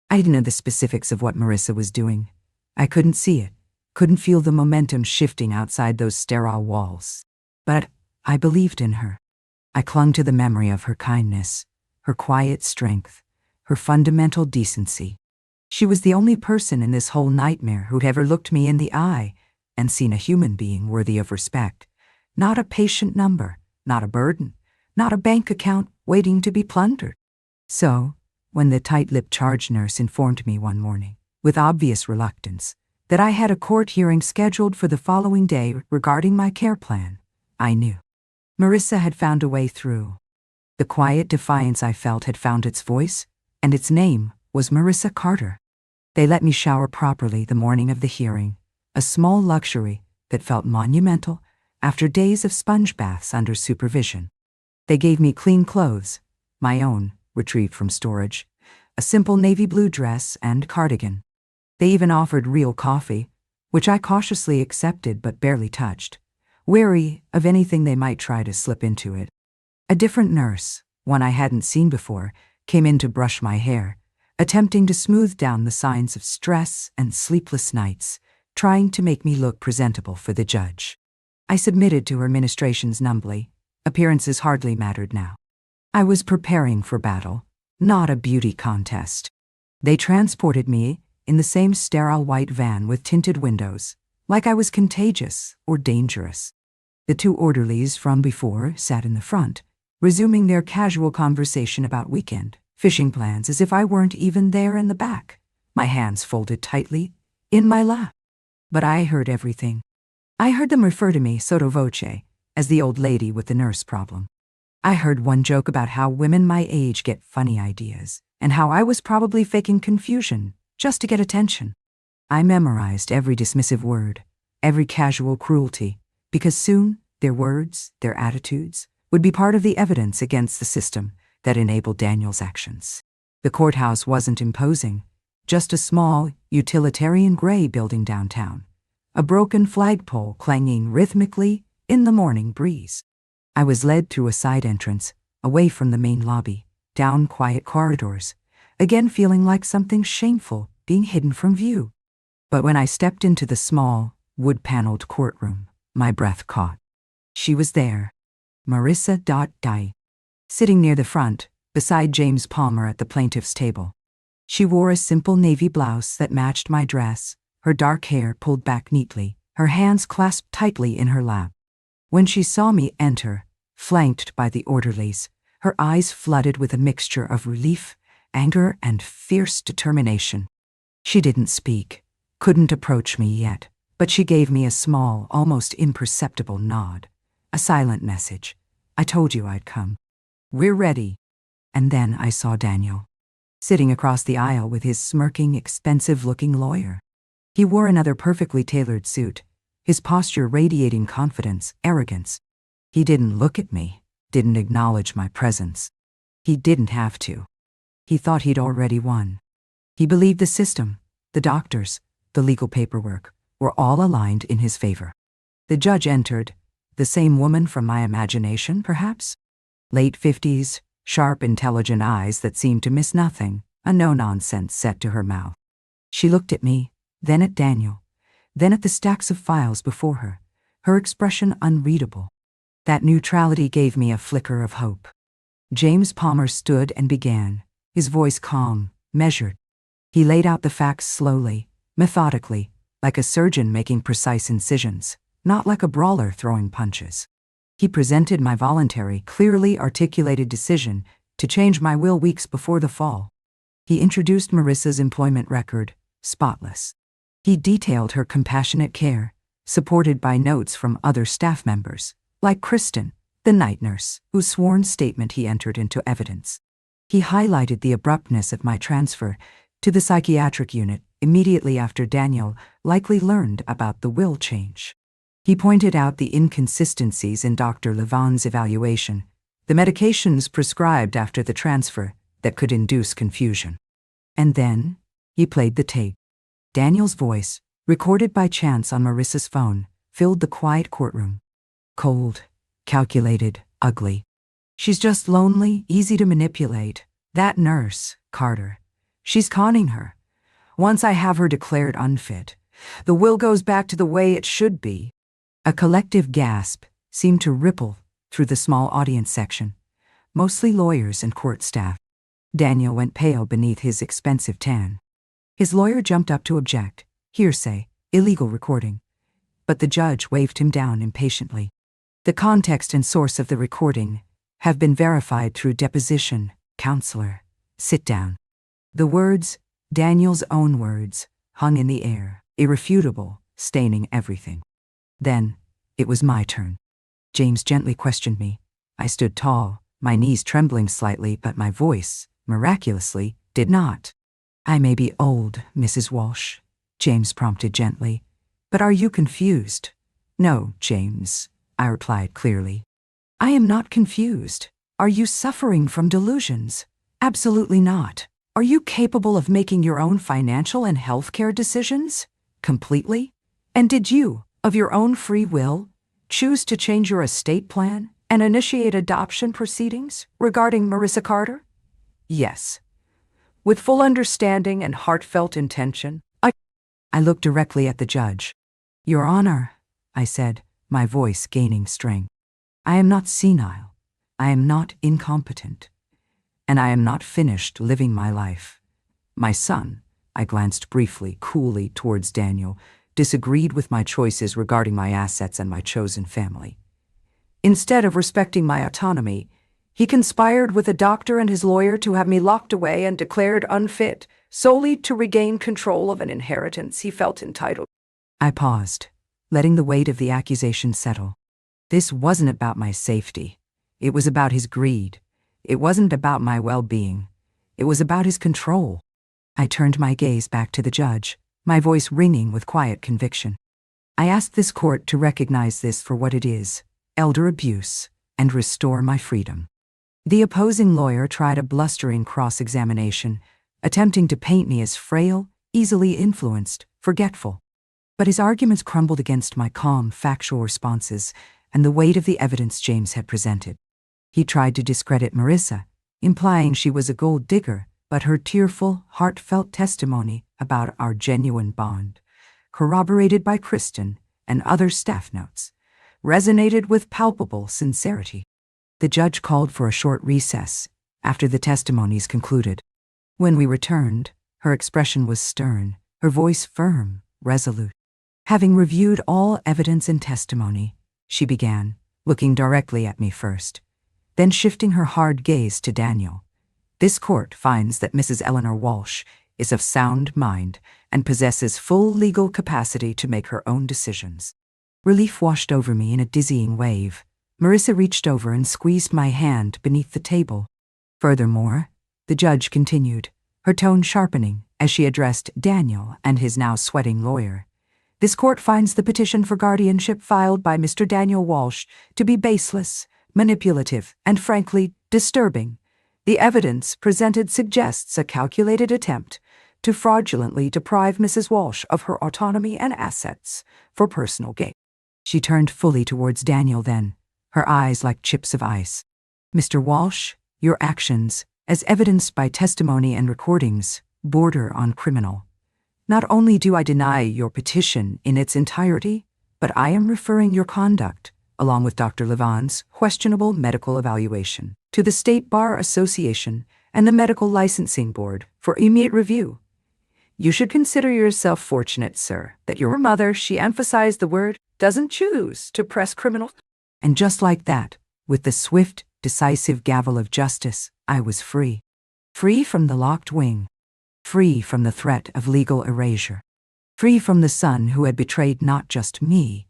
I didn't know the specifics of what Marissa was doing. I couldn't see it, couldn't feel the momentum shifting outside those sterile walls. But I believed in her. I clung to the memory of her kindness, her quiet strength, her fundamental decency. She was the only person in this whole nightmare who'd ever looked me in the eye and seen a human being worthy of respect, not a patient number, not a burden, not a bank account waiting to be plundered. So, when the tight-lipped charge nurse informed me one morning, with obvious reluctance, that I had a court hearing scheduled for the following day regarding my care plan, I knew. Marissa had found a way through. The quiet defiance I felt had found its voice, and its name was Marissa Carter. They let me shower properly the morning of the hearing, a small luxury that felt monumental after days of sponge baths under supervision. They gave me clean clothes, my own, retrieved from storage, a simple navy blue dress and cardigan. They even offered real coffee, which I cautiously accepted but barely touched, wary of anything they might try to slip into it. A different nurse, one I hadn't seen before, came in to brush my hair, attempting to smooth down the signs of stress and sleepless nights, trying to make me look presentable for the judge. I submitted to her ministrations numbly. Appearances hardly mattered now. I was preparing for battle, not a beauty contest. They transported me in the same sterile white van with tinted windows, like I was contagious or dangerous. The two orderlies from before sat in the front, resuming their casual conversation about weekend fishing plans as if I weren't even there in the back, my hands folded tightly in my lap. But I heard everything. I heard them refer to me sotto voce as the old lady with the nurse problem. I heard one joke about how women my age get funny ideas, and how I was probably faking confusion just to get attention. I memorized every dismissive word, every casual cruelty, because soon their words, their attitudes, would be part of the evidence against the system that enabled Daniel's actions. The courthouse wasn't imposing, just a small, utilitarian gray building downtown, a broken flagpole clanging rhythmically in the morning breeze. I was led through a side entrance, away from the main lobby, down quiet corridors, again feeling like something shameful being hidden from view. But when I stepped into the small, wood-paneled courtroom, my breath caught. She was there, Marissa Dye, sitting near the front, beside James Palmer at the plaintiff's table. She wore a simple navy blouse that matched my dress, her dark hair pulled back neatly, her hands clasped tightly in her lap. When she saw me enter, flanked by the orderlies, her eyes flooded with a mixture of relief, anger, and fierce determination. She didn't speak, couldn't approach me yet, but she gave me a small, almost imperceptible nod, a silent message. I told you I'd come. We're ready. And then I saw Daniel, sitting across the aisle with his smirking, expensive-looking lawyer. He wore another perfectly tailored suit, his posture radiating confidence, arrogance. He didn't look at me, didn't acknowledge my presence. He didn't have to. He thought he'd already won. He believed the system, the doctors, the legal paperwork, were all aligned in his favor. The judge entered, the same woman from my imagination, perhaps? Late 50s, sharp, intelligent eyes that seemed to miss nothing, a no-nonsense set to her mouth. She looked at me, then at Daniel, then at the stacks of files before her, her expression unreadable. That neutrality gave me a flicker of hope. James Palmer stood and began, his voice calm, measured. He laid out the facts slowly, methodically, like a surgeon making precise incisions, not like a brawler throwing punches. He presented my voluntary, clearly articulated decision to change my will weeks before the fall. He introduced Marissa's employment record, spotless. He detailed her compassionate care, supported by notes from other staff members, like Kristen, the night nurse, whose sworn statement he entered into evidence. He highlighted the abruptness of my transfer to the psychiatric unit immediately after Daniel likely learned about the will change. He pointed out the inconsistencies in Dr. Levan's evaluation, the medications prescribed after the transfer that could induce confusion. And then he played the tape. Daniel's voice, recorded by chance on Marissa's phone, filled the quiet courtroom. Cold, calculated, ugly. She's just lonely, easy to manipulate. That nurse, Carter. She's conning her. Once I have her declared unfit, the will goes back to the way it should be." A collective gasp seemed to ripple through the small audience section, mostly lawyers and court staff. Daniel went pale beneath his expensive tan. His lawyer jumped up to object. Hearsay, illegal recording. But the judge waved him down impatiently. "The context and source of the recording have been verified through deposition, counselor. Sit down." The words, Daniel's own words, hung in the air, irrefutable, staining everything. Then, it was my turn. James gently questioned me. I stood tall, my knees trembling slightly, but my voice, miraculously, did not. "I may be old, Mrs. Walsh," James prompted gently, "but are you confused?" "No, James," I replied clearly. "I am not confused. Are you suffering from delusions?" "Absolutely not." "Are you capable of making your own financial and healthcare decisions?" "Completely." "And did you, of your own free will, choose to change your estate plan and initiate adoption proceedings regarding Marissa Carter?" "Yes." "With full understanding and heartfelt intention?" I looked directly at the judge. "Your Honor," I said, my voice gaining strength, "I am not senile. I am not incompetent. And I am not finished living my life. My son," I glanced briefly, coolly towards Daniel, "disagreed with my choices regarding my assets and my chosen family. Instead of respecting my autonomy, he conspired with a doctor and his lawyer to have me locked away and declared unfit, solely to regain control of an inheritance he felt entitled." I paused, letting the weight of the accusation settle. This wasn't about my safety. It was about his greed. It wasn't about my well-being. It was about his control. I turned my gaze back to the judge, my voice ringing with quiet conviction. "I ask this court to recognize this for what it is, elder abuse, and restore my freedom." The opposing lawyer tried a blustering cross-examination, attempting to paint me as frail, easily influenced, forgetful. But his arguments crumbled against my calm, factual responses and the weight of the evidence James had presented. He tried to discredit Marissa, implying she was a gold digger, but her tearful, heartfelt testimony about our genuine bond, corroborated by Kristen and other staff notes, resonated with palpable sincerity. The judge called for a short recess after the testimonies concluded. When we returned, her expression was stern, her voice firm, resolute. Having reviewed all evidence and testimony, she began, looking directly at me first, then shifting her hard gaze to Daniel. "This court finds that Mrs. Eleanor Walsh is of sound mind and possesses full legal capacity to make her own decisions." Relief washed over me in a dizzying wave. Marissa reached over and squeezed my hand beneath the table. "Furthermore," the judge continued, her tone sharpening as she addressed Daniel and his now sweating lawyer, "this court finds the petition for guardianship filed by Mr. Daniel Walsh to be baseless, manipulative, and frankly, disturbing. The evidence presented suggests a calculated attempt to fraudulently deprive Mrs. Walsh of her autonomy and assets for personal gain." She turned fully towards Daniel then, her eyes like chips of ice. "Mr. Walsh, your actions, as evidenced by testimony and recordings, border on criminal. Not only do I deny your petition in its entirety, but I am referring your conduct, along with Dr. Levan's questionable medical evaluation, to the State Bar Association and the Medical Licensing Board for immediate review. You should consider yourself fortunate, sir, that your mother," she emphasized the word, "doesn't choose to press criminal." And just like that, with the swift, decisive gavel of justice, I was free. Free from the locked wing. Free from the threat of legal erasure. Free from the son who had betrayed not just me,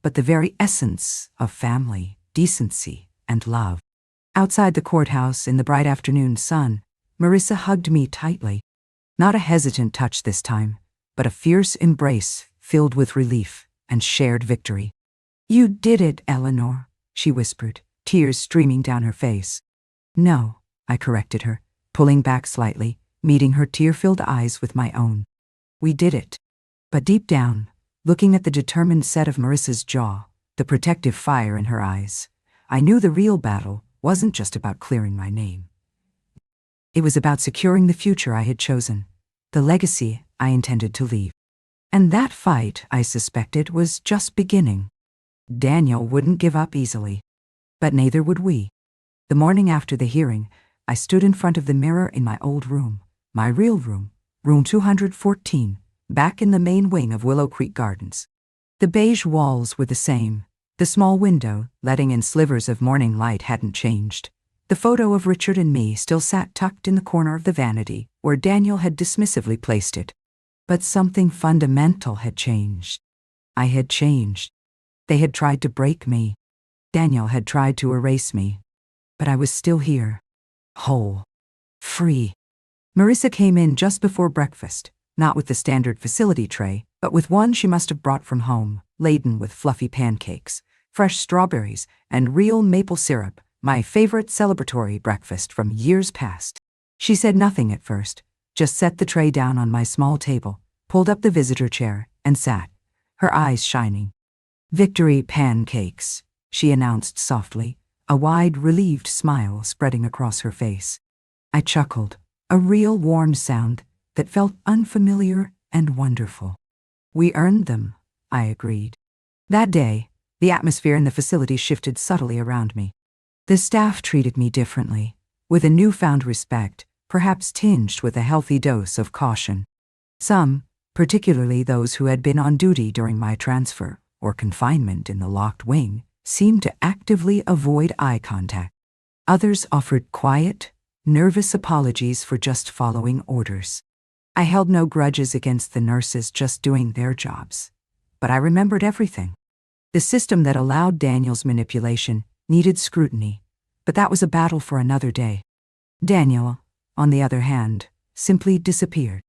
but the very essence of family, decency, and love. Outside the courthouse in the bright afternoon sun, Marissa hugged me tightly. Not a hesitant touch this time, but a fierce embrace filled with relief and shared victory. "You did it, Eleanor," she whispered, tears streaming down her face. "No," I corrected her, pulling back slightly, meeting her tear-filled eyes with my own. "We did it." But deep down, looking at the determined set of Marissa's jaw, the protective fire in her eyes, I knew the real battle wasn't just about clearing my name. It was about securing the future I had chosen, the legacy I intended to leave. And that fight, I suspected, was just beginning. Daniel wouldn't give up easily, but neither would we. The morning after the hearing, I stood in front of the mirror in my old room, my real room, room 214, back in the main wing of Willow Creek Gardens. The beige walls were the same. The small window, letting in slivers of morning light, hadn't changed. The photo of Richard and me still sat tucked in the corner of the vanity, where Daniel had dismissively placed it. But something fundamental had changed. I had changed. They had tried to break me. Daniel had tried to erase me. But I was still here. Whole. Free. Marissa came in just before breakfast, not with the standard facility tray, but with one she must have brought from home, laden with fluffy pancakes, fresh strawberries, and real maple syrup, my favorite celebratory breakfast from years past. She said nothing at first, just set the tray down on my small table, pulled up the visitor chair, and sat, her eyes shining. "Victory pancakes," she announced softly, a wide, relieved smile spreading across her face. I chuckled, a real warm sound that felt unfamiliar and wonderful. "We earned them," I agreed. That day, the atmosphere in the facility shifted subtly around me. The staff treated me differently, with a newfound respect, perhaps tinged with a healthy dose of caution. Some, particularly those who had been on duty during my transfer or confinement in the locked wing, seemed to actively avoid eye contact. Others offered quiet, nervous apologies for just following orders. I held no grudges against the nurses just doing their jobs, but I remembered everything. The system that allowed Daniel's manipulation needed scrutiny, but that was a battle for another day. Daniel, on the other hand, simply disappeared.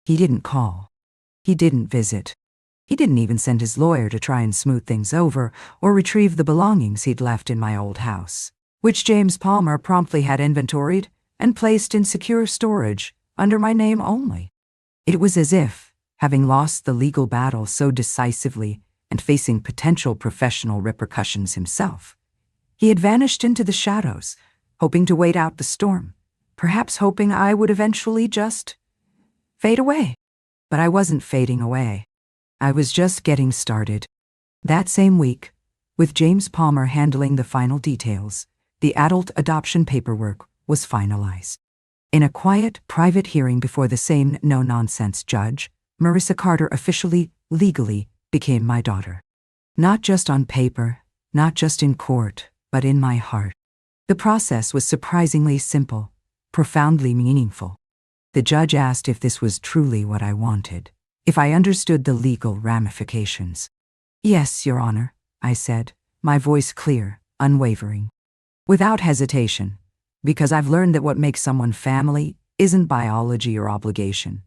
He didn't call. He didn't visit. He didn't even send his lawyer to try and smooth things over or retrieve the belongings he'd left in my old house, which James Palmer promptly had inventoried and placed in secure storage under my name only. It was as if, having lost the legal battle so decisively and facing potential professional repercussions himself, he had vanished into the shadows, hoping to wait out the storm, perhaps hoping I would eventually just fade away. But I wasn't fading away. I was just getting started. That same week, with James Palmer handling the final details, the adult adoption paperwork was finalized. In a quiet, private hearing before the same no-nonsense judge, Marissa Carter officially, legally, became my daughter. Not just on paper, not just in court, but in my heart. The process was surprisingly simple, profoundly meaningful. The judge asked if this was truly what I wanted, if I understood the legal ramifications. "Yes, Your Honor," I said, my voice clear, unwavering. Without hesitation, because I've learned that what makes someone family isn't biology or obligation.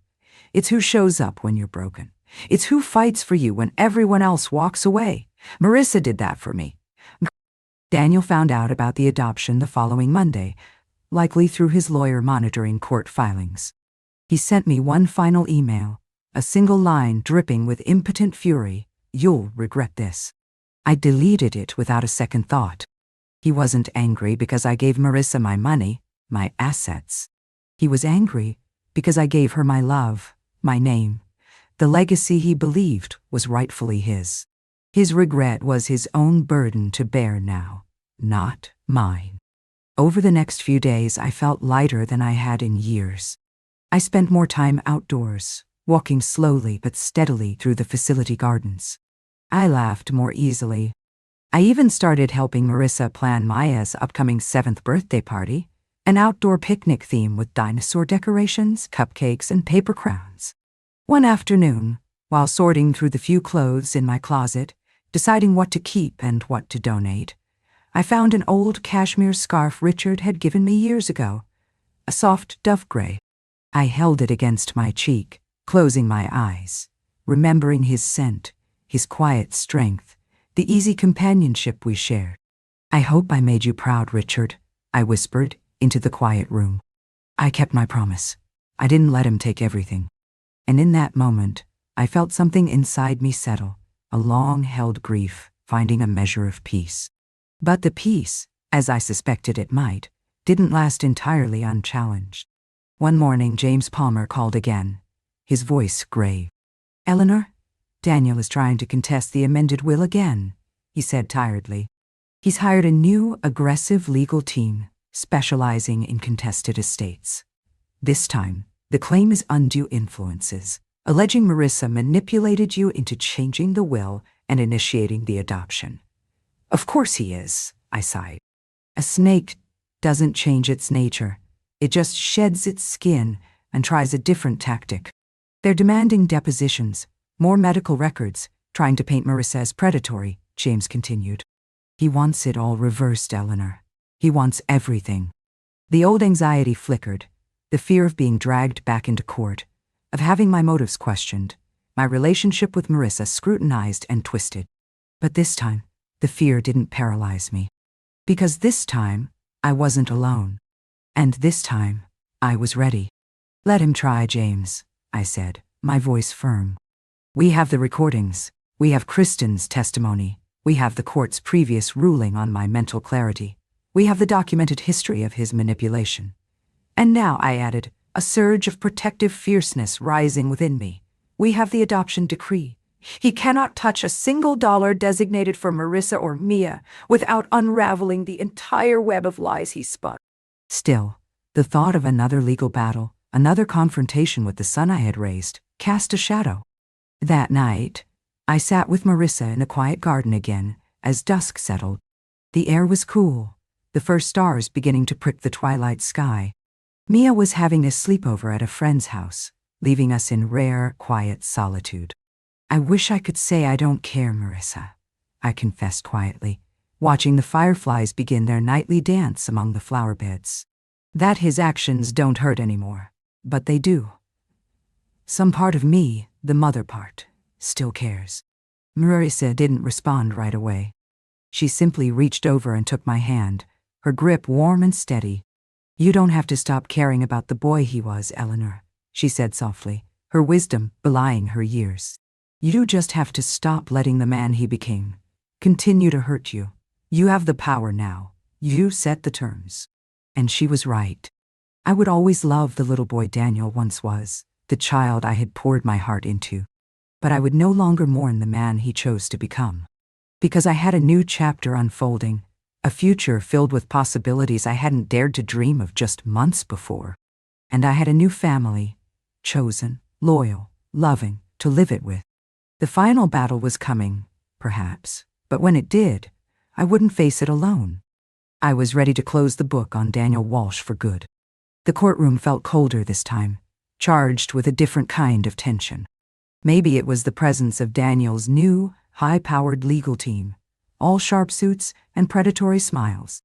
It's who shows up when you're broken. It's who fights for you when everyone else walks away. Marissa did that for me. Daniel found out about the adoption the following Monday, likely through his lawyer monitoring court filings. He sent me one final email, a single line dripping with impotent fury. "You'll regret this." I deleted it without a second thought. He wasn't angry because I gave Marissa my money, my assets. He was angry because I gave her my love, my name, the legacy he believed was rightfully his. His regret was his own burden to bear now, not mine. Over the next few days, I felt lighter than I had in years. I spent more time outdoors, walking slowly but steadily through the facility gardens. I laughed more easily. I even started helping Marissa plan Maya's upcoming 7th birthday party, an outdoor picnic theme with dinosaur decorations, cupcakes, and paper crowns. One afternoon, while sorting through the few clothes in my closet, deciding what to keep and what to donate, I found an old cashmere scarf Richard had given me years ago, a soft dove gray. I held it against my cheek, closing my eyes, remembering his scent, his quiet strength, the easy companionship we shared. "I hope I made you proud, Richard," I whispered into the quiet room. I kept my promise. I didn't let him take everything. And in that moment, I felt something inside me settle, a long-held grief finding a measure of peace. But the peace, as I suspected it might, didn't last entirely unchallenged. One morning, James Palmer called again, his voice grave. "Eleanor, Daniel is trying to contest the amended will again," he said tiredly. "He's hired a new, aggressive legal team specializing in contested estates. This time, the claim is undue influences, alleging Marissa manipulated you into changing the will and initiating the adoption." "Of course he is," I sighed. "A snake doesn't change its nature. It just sheds its skin and tries a different tactic. They're demanding depositions, more medical records, trying to paint Marissa as predatory," James continued. "He wants it all reversed, Eleanor. He wants everything." The old anxiety flickered, the fear of being dragged back into court, of having my motives questioned, my relationship with Marissa scrutinized and twisted. But this time, the fear didn't paralyze me. Because this time, I wasn't alone. And this time, I was ready. "Let him try, James," I said, my voice firm. "We have the recordings. We have Kristen's testimony. We have the court's previous ruling on my mental clarity. We have the documented history of his manipulation." And now, I added, a surge of protective fierceness rising within me, "we have the adoption decree. He cannot touch a single dollar designated for Marissa or Mia without unraveling the entire web of lies he spun." Still, the thought of another legal battle, another confrontation with the son I had raised, cast a shadow. That night, I sat with Marissa in the quiet garden again as dusk settled. The air was cool, the first stars beginning to prick the twilight sky. Mia was having a sleepover at a friend's house, leaving us in rare, quiet solitude. "I wish I could say I don't care, Marissa," I confessed quietly, watching the fireflies begin their nightly dance among the flower beds. "That his actions don't hurt anymore, but they do. Some part of me, the mother part, still cares." Marissa didn't respond right away. She simply reached over and took my hand, her grip warm and steady. "You don't have to stop caring about the boy he was, Eleanor," she said softly, her wisdom belying her years. "You just have to stop letting the man he became continue to hurt you. You have the power now. You set the terms." And she was right. I would always love the little boy Daniel once was, the child I had poured my heart into. But I would no longer mourn the man he chose to become. Because I had a new chapter unfolding, a future filled with possibilities I hadn't dared to dream of just months before. And I had a new family, chosen, loyal, loving, to live it with. The final battle was coming, perhaps, but when it did, I wouldn't face it alone. I was ready to close the book on Daniel Walsh for good. The courtroom felt colder this time, charged with a different kind of tension. Maybe it was the presence of Daniel's new, high-powered legal team, all sharp suits and predatory smiles.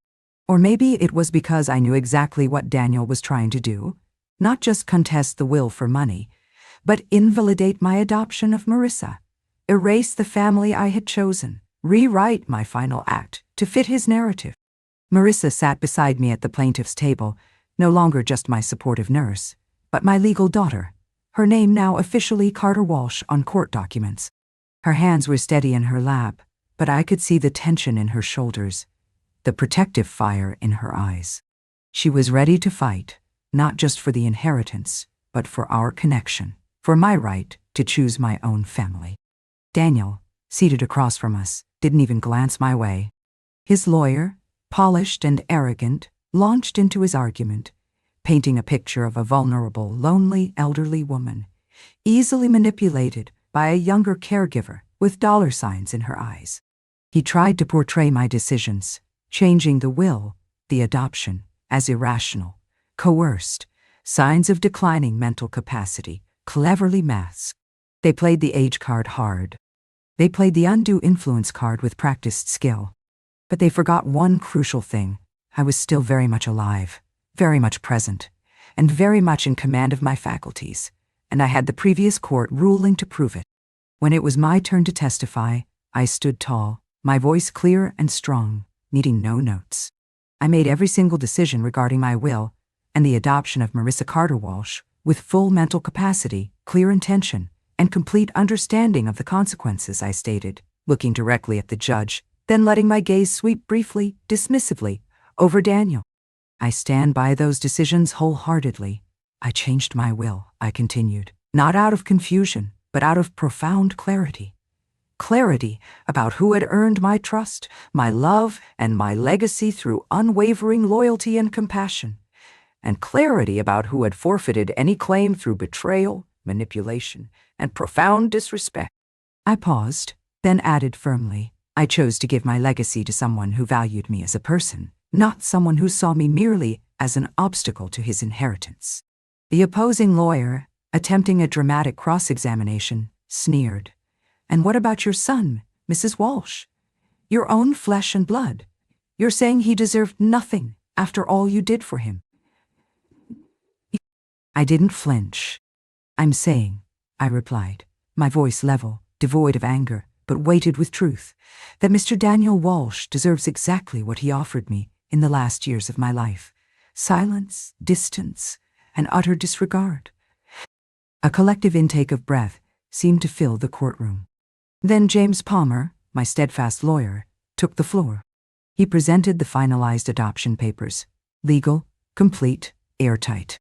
Or maybe it was because I knew exactly what Daniel was trying to do, not just contest the will for money, but invalidate my adoption of Marissa, erase the family I had chosen, rewrite my final act to fit his narrative. Marissa sat beside me at the plaintiff's table, no longer just my supportive nurse, but my legal daughter, her name now officially Carter Walsh on court documents. Her hands were steady in her lap, but I could see the tension in her shoulders, the protective fire in her eyes. She was ready to fight, not just for the inheritance, but for our connection, for my right to choose my own family. Daniel, seated across from us, didn't even glance my way. His lawyer, polished and arrogant, launched into his argument, painting a picture of a vulnerable, lonely, elderly woman, easily manipulated by a younger caregiver with dollar signs in her eyes. He tried to portray my decisions, changing the will, the adoption, as irrational, coerced, signs of declining mental capacity, cleverly masked. They played the age card hard. They played the undue influence card with practiced skill. But they forgot one crucial thing. I was still very much alive, very much present, and very much in command of my faculties, and I had the previous court ruling to prove it. When it was my turn to testify, I stood tall, my voice clear and strong, needing no notes. I made every single decision regarding my will and the adoption of Marissa Carter Walsh with full mental capacity, clear intention, and complete understanding of the consequences, I stated, looking directly at the judge, then letting my gaze sweep briefly, dismissively, over Daniel. I stand by those decisions wholeheartedly. I changed my will, I continued, not out of confusion, but out of profound clarity. Clarity about who had earned my trust, my love, and my legacy through unwavering loyalty and compassion, and clarity about who had forfeited any claim through betrayal, manipulation, and profound disrespect. I paused, then added firmly, I chose to give my legacy to someone who valued me as a person, not someone who saw me merely as an obstacle to his inheritance. The opposing lawyer, attempting a dramatic cross-examination, sneered. And what about your son, Mrs. Walsh? Your own flesh and blood. You're saying he deserved nothing after all you did for him. I didn't flinch. I'm saying, I replied, my voice level, devoid of anger, but weighted with truth, that Mr. Daniel Walsh deserves exactly what he offered me in the last years of my life: silence, distance, and utter disregard. A collective intake of breath seemed to fill the courtroom. Then James Palmer, my steadfast lawyer, took the floor. He presented the finalized adoption papers, legal, complete, airtight.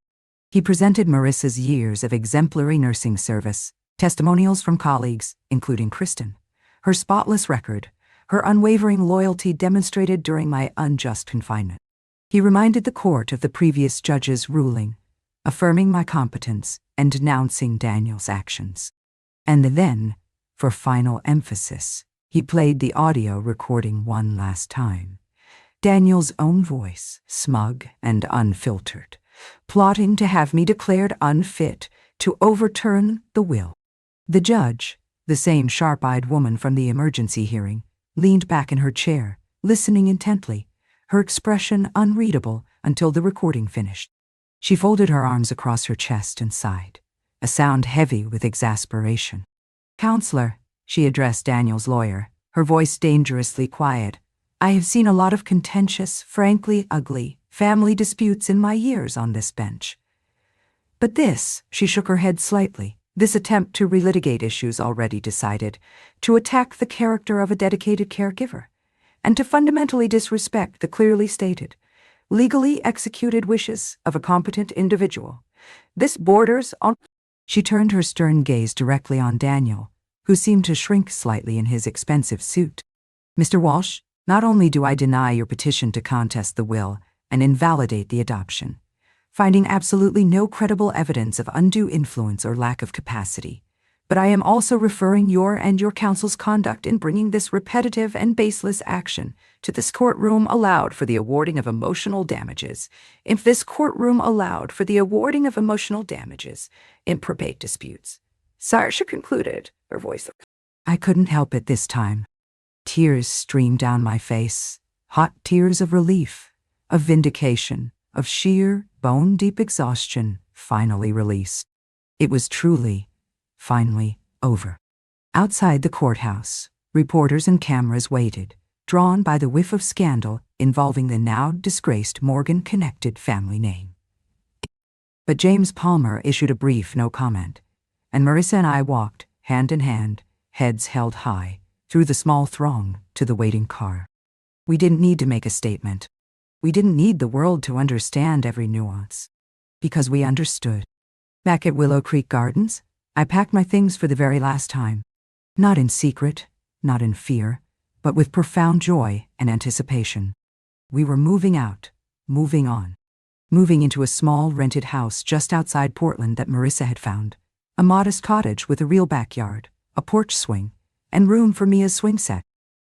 He presented Marissa's years of exemplary nursing service, testimonials from colleagues, including Kristen, her spotless record, her unwavering loyalty demonstrated during my unjust confinement. He reminded the court of the previous judge's ruling, affirming my competence and denouncing Daniel's actions. And then, for final emphasis, he played the audio recording one last time. Daniel's own voice, smug and unfiltered, plotting to have me declared unfit to overturn the will. The judge, the same sharp-eyed woman from the emergency hearing, leaned back in her chair, listening intently, her expression unreadable until the recording finished. She folded her arms across her chest and sighed, a sound heavy with exasperation. "Counselor," she addressed Daniel's lawyer, her voice dangerously quiet, "I have seen a lot of contentious, frankly ugly, family disputes in my years on this bench. But this," she shook her head slightly, "this attempt to relitigate issues already decided, to attack the character of a dedicated caregiver, and to fundamentally disrespect the clearly stated, legally executed wishes of a competent individual. This borders on—" She turned her stern gaze directly on Daniel, who seemed to shrink slightly in his expensive suit. "Mr. Walsh, not only do I deny your petition to contest the will and invalidate the adoption, finding absolutely no credible evidence of undue influence or lack of capacity, but I am also referring your and your counsel's conduct in bringing this repetitive and baseless action to this courtroom allowed for the awarding of emotional damages. If this courtroom allowed for the awarding of emotional damages in probate disputes." Sarsha concluded, her voice. I couldn't help it this time. Tears streamed down my face, hot tears of relief, of vindication, of sheer, bone-deep exhaustion, finally released. It was truly, finally, over. Outside the courthouse, reporters and cameras waited, drawn by the whiff of scandal involving the now disgraced Morgan-connected family name. But James Palmer issued a brief no comment, and Marissa and I walked, hand in hand, heads held high, through the small throng to the waiting car. We didn't need to make a statement. We didn't need the world to understand every nuance, because we understood. Back at Willow Creek Gardens, I packed my things for the very last time, not in secret, not in fear, but with profound joy and anticipation. We were moving out, moving on, moving into a small rented house just outside Portland that Marissa had found, a modest cottage with a real backyard, a porch swing, and room for Mia's swing set,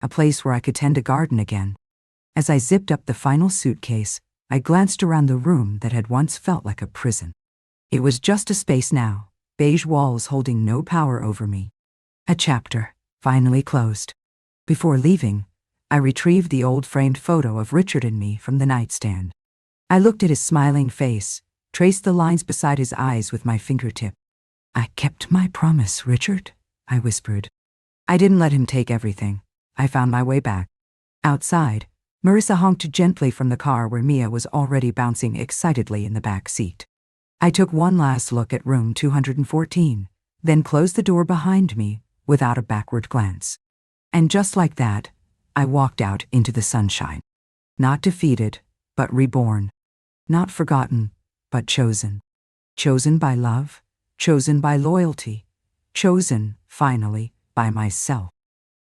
a place where I could tend a garden again. As I zipped up the final suitcase, I glanced around the room that had once felt like a prison. It was just a space now, beige walls holding no power over me. A chapter, finally closed. Before leaving, I retrieved the old framed photo of Richard and me from the nightstand. I looked at his smiling face, traced the lines beside his eyes with my fingertip. "I kept my promise, Richard," I whispered. I didn't let him take everything. I found my way back. Outside, Marissa honked gently from the car where Mia was already bouncing excitedly in the back seat. I took one last look at room 214, then closed the door behind me without a backward glance. And just like that, I walked out into the sunshine. Not defeated, but reborn. Not forgotten, but chosen. chosen by love, chosen by loyalty, chosen, finally, by myself.